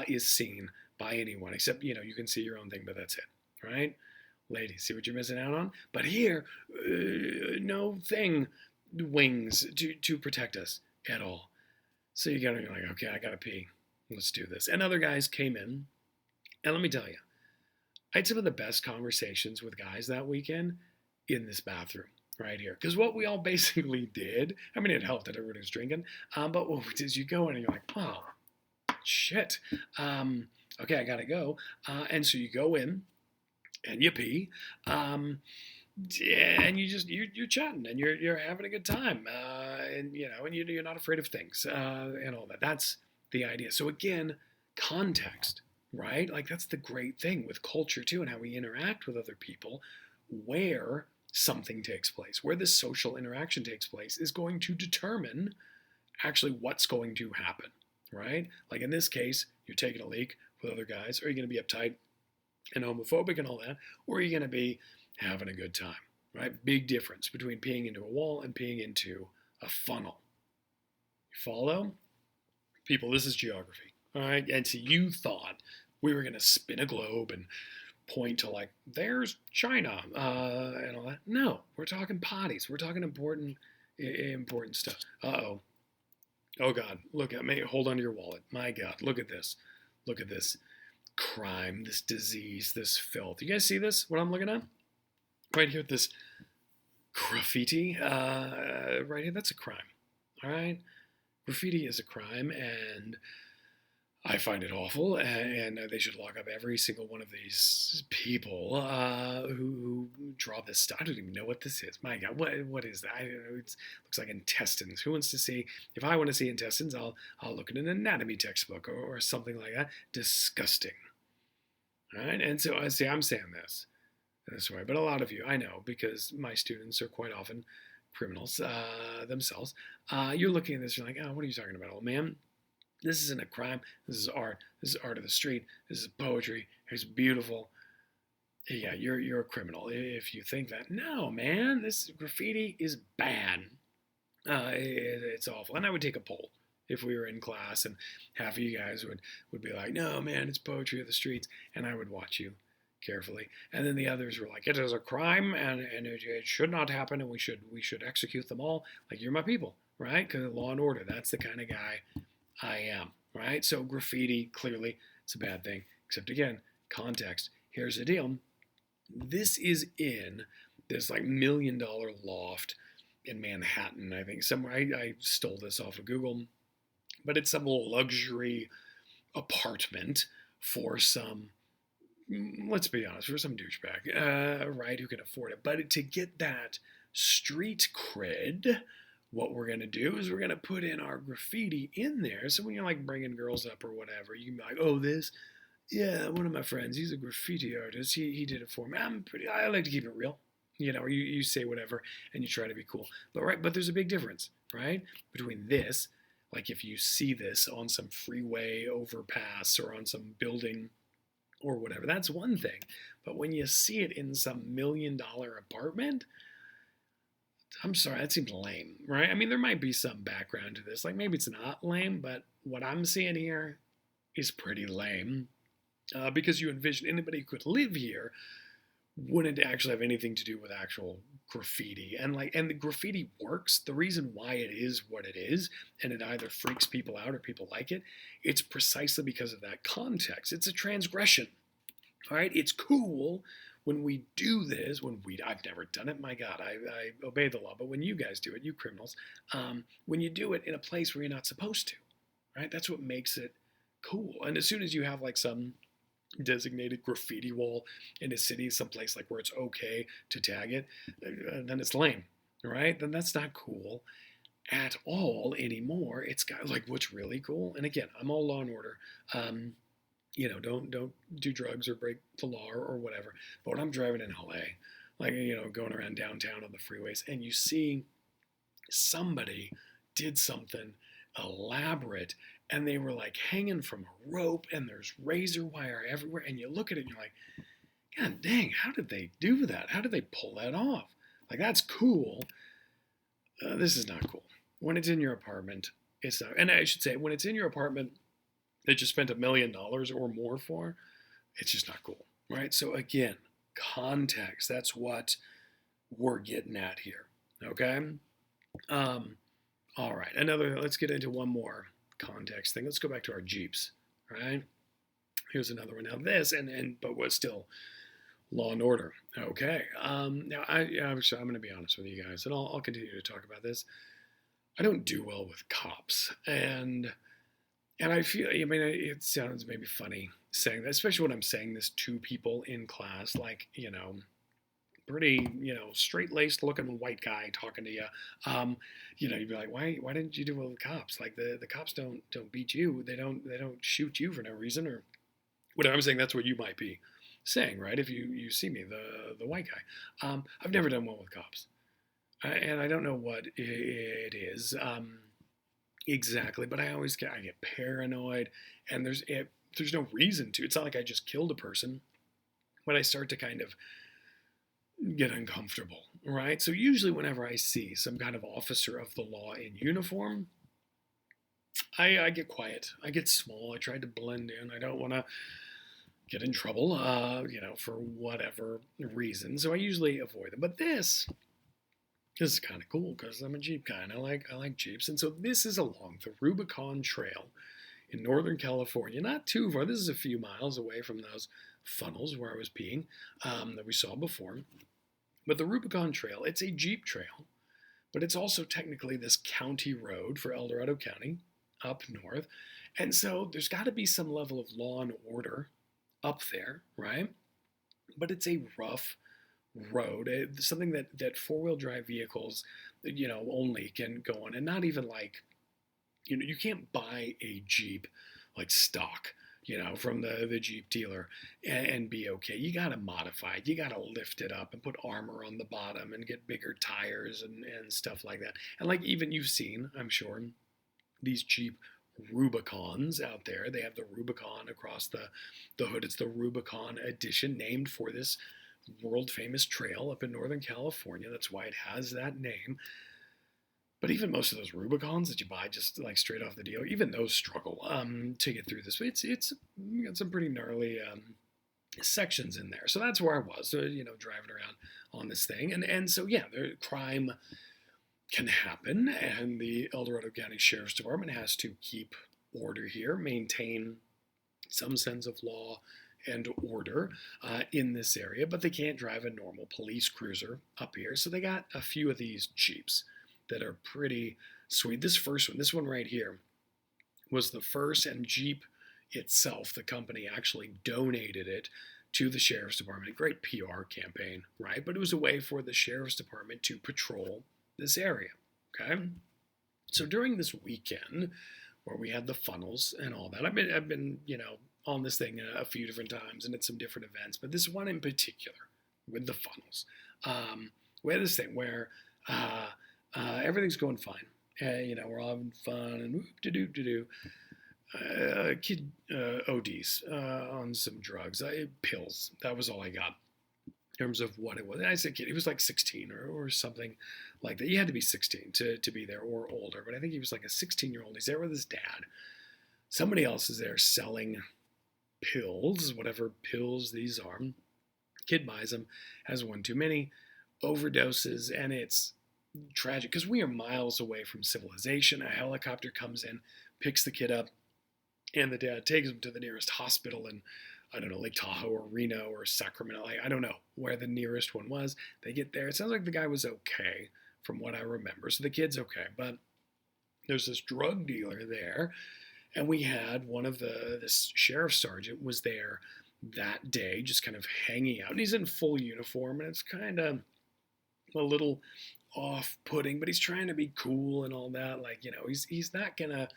is seen by anyone, except, you can see your own thing, but that's it. Right? Ladies, see what you're missing out on? But here, no thing, wings to protect us at all. So you're like, okay, I gotta pee. Let's do this. And other guys came in, and let me tell you, I had some of the best conversations with guys that weekend in this bathroom right here. Because what we all basically did, I mean, it helped that everybody was drinking, but what we did is you go in and you're like, oh, shit. Okay, I gotta go. And so you go in and you pee. And you're chatting and you're having a good time, and you're not afraid of things, and all that. That's the idea. So again, context, right? Like, that's the great thing with culture too, and how we interact with other people. Where something takes place, where the social interaction takes place, is going to determine actually what's going to happen, right? Like in this case, you're taking a leak with other guys. Are you going to be uptight and homophobic and all that, or are you going to be having a good time, right? Big difference between peeing into a wall and peeing into a funnel. You follow? People, this is geography, all right? And so you thought we were going to spin a globe and point to, like, there's China and all that. No, we're talking potties. We're talking important stuff. Uh-oh. Oh, God, look at me. Hold on to your wallet. My God, look at this. Look at this crime, this disease, this filth. You guys see this, what I'm looking at? Right here, this graffiti, right here, that's a crime, all right? Graffiti is a crime, and I find it awful, and they should lock up every single one of these people who draw this stuff. I don't even know what this is. My God, what is that? It looks like intestines. Who wants to see? If I want to see intestines, I'll look at an anatomy textbook or something like that. Disgusting. All right, and so I'm saying this way, but a lot of you, I know, because my students are quite often criminals themselves. You're looking at this, you're like, oh, what are you talking about, old man? This isn't a crime. This is art. This is art of the street. This is poetry. It's beautiful. Yeah, you're a criminal if you think that. No, man, this graffiti is bad. It's awful. And I would take a poll if we were in class, and half of you guys would be like, no, man, it's poetry of the streets. And I would watch you carefully. And then the others were like, it is a crime, and it should not happen, and we should execute them all. Like, you're my people, right? Because law and order, that's the kind of guy I am, right? So graffiti, clearly, it's a bad thing. Except, again, context. Here's the deal. This is in this like $1 million loft in Manhattan, I think somewhere. I stole this off of Google, but it's some little luxury apartment for some, let's be honest, for some douchebag, right, who can afford it. But to get that street cred, what we're going to do is we're going to put in our graffiti in there. So when you're like bringing girls up or whatever, you can be like, oh, this, yeah, one of my friends, he's a graffiti artist. He did it for me. I like to keep it real. Or you say whatever and you try to be cool. But there's a big difference, right? Between this, like if you see this on some freeway overpass or on some building or whatever, that's one thing. But when you see it in some $1 million apartment, I'm sorry, that seems lame, right? I mean, there might be some background to this. Like maybe it's not lame, but what I'm seeing here is pretty lame. Because you envision anybody who could live here wouldn't actually have anything to do with actual graffiti. And the graffiti works. The reason why it is what it is, and it either freaks people out or people like it, it's precisely because of that context. It's a transgression. All right? It's cool when we do this, I've never done it, my God, I obey the law, but when you guys do it, you criminals, when you do it in a place where you're not supposed to, right? That's what makes it cool. And as soon as you have like some designated graffiti wall in a city, someplace like where it's okay to tag it, then it's lame, right? Then that's not cool at all anymore. It's got like what's really cool. And again, I'm all law and order. Don't do drugs or break the law or whatever. But when I'm driving in LA, like going around downtown on the freeways, and you see somebody did something elaborate and they were like hanging from a rope and there's razor wire everywhere, and you look at it and you're like, God dang, how did they do that? How did they pull that off? Like, that's cool. This is not cool. When it's in your apartment, it's not. And I should say, when it's in your apartment that you spent $1 million or more for, it's just not cool, right? So again, context, that's what we're getting at here, okay? All right, let's get into one more context thing. Let's go back to our Jeeps, right? Here's another one. Now this, but what's still law and order, okay? Now I'm going to be honest with you guys, and I'll continue to talk about this. I don't do well with cops, and I feel, I mean, it sounds maybe funny saying that, especially when I'm saying this to people in class, like, pretty, straight-laced looking white guy talking to you. You'd be like, why didn't you do well with cops? Like the cops don't beat you. They don't shoot you for no reason, or whatever. I'm saying that's what you might be saying, right? If you see me, the white guy. I've never done well with cops, and I don't know what it is. Exactly, but I get paranoid, and there's no reason to. It's not like I just killed a person, but I start to kind of get uncomfortable, right? So usually whenever I see some kind of officer of the law in uniform, I get quiet. I get small. I try to blend in. I don't want to get in trouble, for whatever reason. So I usually avoid them. But this is kind of cool because I'm a Jeep guy and I like Jeeps. And so this is along the Rubicon Trail in Northern California, not too far. This is a few miles away from those funnels where I was peeing that we saw before. But the Rubicon Trail, it's a Jeep trail, but it's also technically this county road for El Dorado County up north. And so there's got to be some level of law and order up there, right? But it's a rough road, something that four-wheel drive vehicles, only can go on, and not even like, you can't buy a Jeep like stock, from the Jeep dealer and be okay. You got to modify it. You got to lift it up and put armor on the bottom and get bigger tires and stuff like that. And like even you've seen, I'm sure, these Jeep Rubicons out there. They have the Rubicon across the hood. It's the Rubicon edition, named for this world famous trail up in Northern California. That's why it has that name. But even most of those Rubicons that you buy just like straight off the dealer, even those struggle to get through this. It's got some pretty gnarly sections in there. So that's where I was, driving around on this thing. And so, yeah, the crime can happen, and the El Dorado County Sheriff's Department has to keep order here, maintain some sense of law and order in this area, but they can't drive a normal police cruiser up here. So they got a few of these Jeeps that are pretty sweet. This one right here, was the first, and Jeep itself, the company, actually donated it to the sheriff's department. Great PR campaign, right? But it was a way for the sheriff's department to patrol this area. Okay, so during this weekend where we had the funnels and all that, I've been on this thing a few different times and at some different events, but this one in particular with the funnels, we had this thing where everything's going fine. We're all having fun and whoop-de-doo-de-doo. Kid ODs on some drugs, pills. That was all I got in terms of what it was. And I said kid, he was like 16 or something like that. You had to be 16 to be there or older, but I think he was like a 16-year-old. He's there with his dad. Somebody else is there selling pills, whatever pills these are. Kid buys them, has one too many, overdoses, and it's tragic because we are miles away from civilization. A helicopter comes in, picks the kid up, and the dad takes him to the nearest hospital in, I don't know, Lake Tahoe or Reno or Sacramento. I don't know where the nearest one was. They get there. It sounds like the guy was okay from what I remember. So the kid's okay. But there's this drug dealer there. And we had this sheriff's sergeant was there that day, just kind of hanging out. And he's in full uniform. And it's kind of a little off-putting, but he's trying to be cool and all that. He's not going to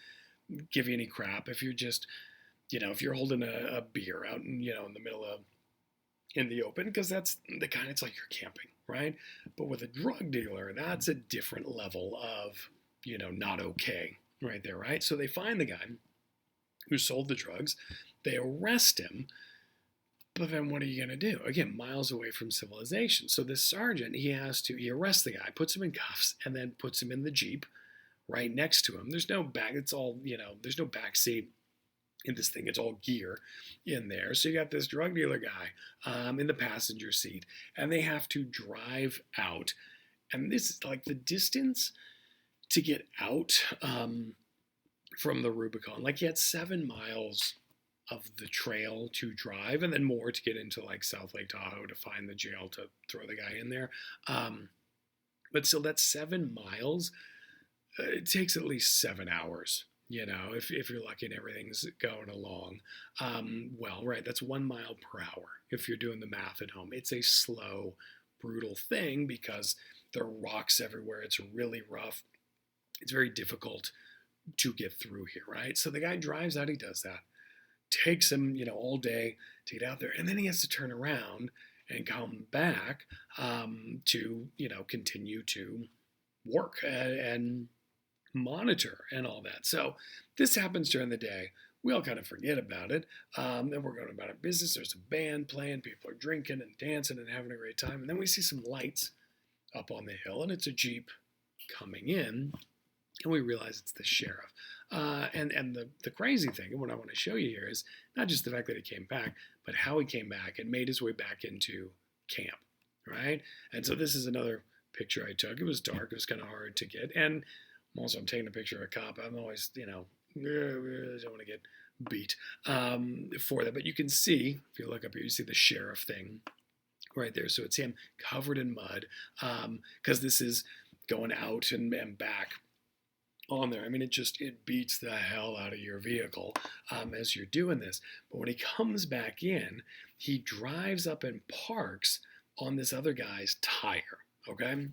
give you any crap if you're just, if you're holding a beer out in the middle of, in the open, because that's the kind, it's like you're camping, right? But with a drug dealer, that's a different level of, not okay right there, right? So they find the guy who sold the drugs, they arrest him, but then what are you going to do? Again, miles away from civilization. So this sergeant, he arrests the guy, puts him in cuffs, and then puts him in the Jeep right next to him. There's no back, it's all, there's no back seat in this thing. It's all gear in there. So you got this drug dealer guy in the passenger seat, and they have to drive out. And this is like the distance to get out from the Rubicon. Like, you had 7 miles of the trail to drive, and then more to get into like South Lake Tahoe to find the jail to throw the guy in there. But still, that's 7 miles. It takes at least 7 hours, if you're lucky and everything's going along. Well, right, that's 1 mile per hour if you're doing the math at home. It's a slow, brutal thing because there are rocks everywhere. It's really rough. It's very difficult to get through here, right? So the guy drives out, he does that. Takes him, all day to get out there. And then he has to turn around and come back to, continue to work and monitor and all that. So this happens during the day. We all kind of forget about it. Then we're going about our business. There's a band playing. People are drinking and dancing and having a great time. And then we see some lights up on the hill, and it's a Jeep coming in. And we realize it's the sheriff. And the crazy thing, and what I want to show you here, is not just the fact that he came back, but how he came back and made his way back into camp, right? And so this is another picture I took. It was dark. It was kind of hard to get. And I'm taking a picture of a cop. I'm always, I don't want to get beat for that. But you can see, if you look up here, you see the sheriff thing right there. So it's him covered in mud because this is going out and back on there. I mean, it beats the hell out of your vehicle as you're doing this. But when he comes back in, he drives up and parks on this other guy's tire, okay?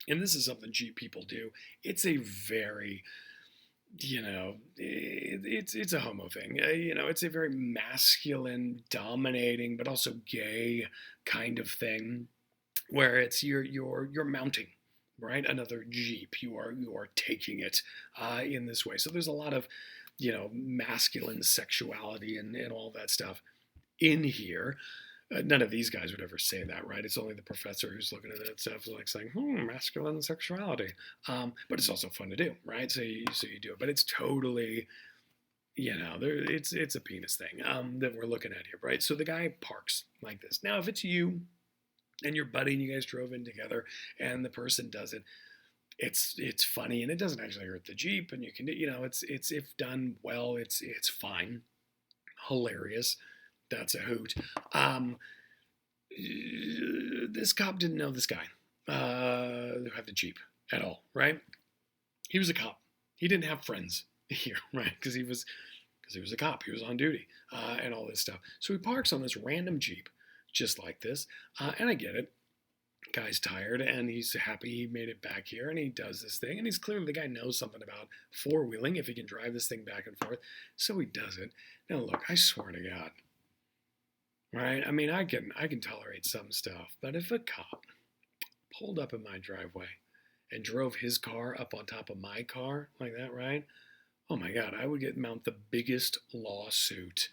And this is something Jeep people do. It's a very, it's a homo thing. It's a very masculine, dominating, but also gay kind of thing, where it's you're mounting, right, another Jeep. You are taking it in this way. So there's a lot of, masculine sexuality and all that stuff in here. None of these guys would ever say that, right? It's only the professor who's looking at that stuff like saying, masculine sexuality. But it's also fun to do, right? So you do it. But it's totally, it's a penis thing that we're looking at here, right? So the guy parks like this. Now, if it's you and your buddy and you guys drove in together and the person does it, it's funny and it doesn't actually hurt the Jeep, and you can, it's if done well, it's fine, hilarious. That's a hoot. Um, this cop didn't know this guy who had the Jeep at all, right? He was a cop. He didn't have friends here, right? Because he was a cop. He was on duty and all this stuff. So he parks on this random Jeep, just like this, and I get it. Guy's tired and he's happy he made it back here and he does this thing and he's clearly the guy knows something about four-wheeling if he can drive this thing back and forth, so he does it. Now look, I swear to God, right? I mean, I can tolerate some stuff, but if a cop pulled up in my driveway and drove his car up on top of my car like that, right? Oh my God, I would mount the biggest lawsuit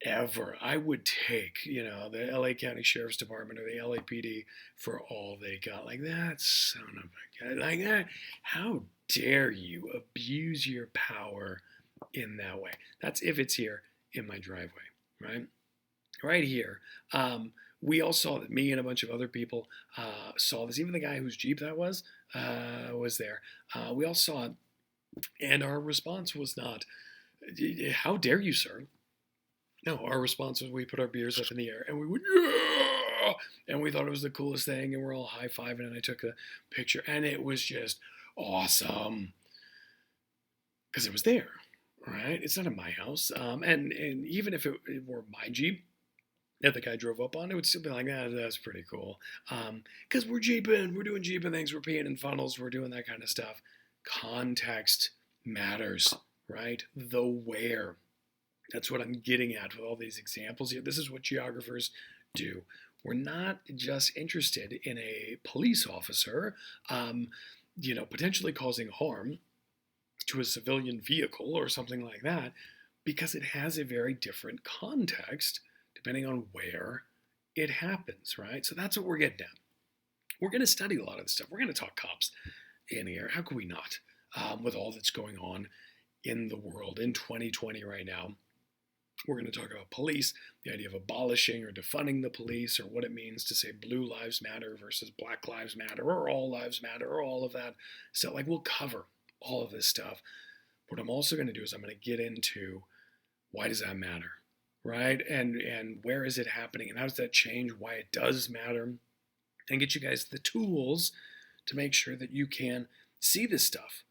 ever. I would take, the LA County Sheriff's Department or the LAPD for all they got. Like that son of a guy. Like that. How dare you abuse your power in that way? That's if it's here in my driveway, right? Right here. We all saw that. Me and a bunch of other people saw this. Even the guy whose Jeep that was there. We all saw it, and our response was not, "How dare you, sir?" No, our response was we put our beers up in the air and we went, "Yeah!" And we thought it was the coolest thing, and we're all high-fiving, and I took a picture, and it was just awesome because it was there, right? It's not in my house, and even if it were my Jeep that the guy drove up on, it would still be like, that's pretty cool, because we're Jeeping, we're doing Jeeping things, we're peeing in funnels, we're doing that kind of stuff. Context matters, right? The where. That's what I'm getting at with all these examples here. This is what geographers do. We're not just interested in a police officer, potentially causing harm to a civilian vehicle or something like that, because it has a very different context depending on where it happens, right? So that's what we're getting at. We're going to study a lot of this stuff. We're going to talk cops in here. How could we not? With all that's going on in the world in 2020 right now. We're going to talk about police, the idea of abolishing or defunding the police, or what it means to say blue lives matter versus black lives matter, or all lives matter, or all of that. So, we'll cover all of this stuff. What I'm also going to do is I'm going to get into why does that matter, right? And where is it happening, and how does that change why it does matter, and get you guys the tools to make sure that you can see this stuff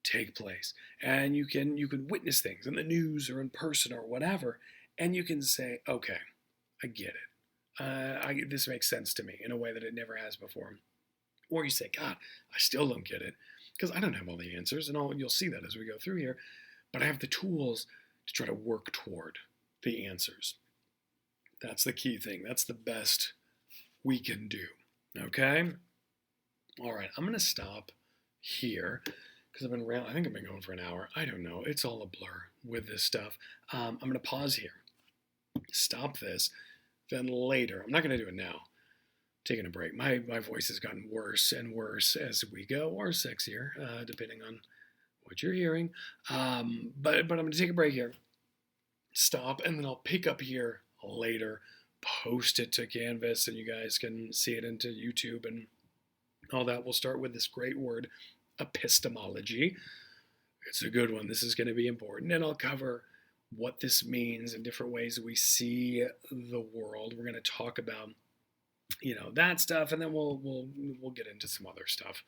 take place, and you can witness things in the news or in person or whatever, and you can say, okay, I get it. This makes sense to me in a way that it never has before. Or you say, God, I still don't get it because I don't have all the answers, and you'll see that as we go through here, but I have the tools to try to work toward the answers. That's the key thing. That's the best we can do. Okay? All right, I'm going to stop here because I think I've been going for an hour. I don't know. It's all a blur with this stuff. I'm going to pause here, stop this, then later. I'm not going to do it now. Taking a break. My voice has gotten worse and worse as we go, or sexier, depending on what you're hearing. But I'm going to take a break here, stop, and then I'll pick up here later, post it to Canvas, and you guys can see it into YouTube and all that. We'll start with this great word, epistemology. It's a good one. This is going to be important, and I'll cover what this means in different ways we see the world. We're going to talk about, that stuff, and then we'll get into some other stuff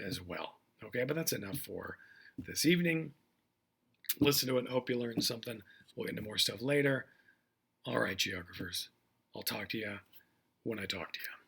as well. Okay, but that's enough for this evening. Listen to it. Hope you learned something. We'll get into more stuff later. All right, geographers. I'll talk to you when I talk to you.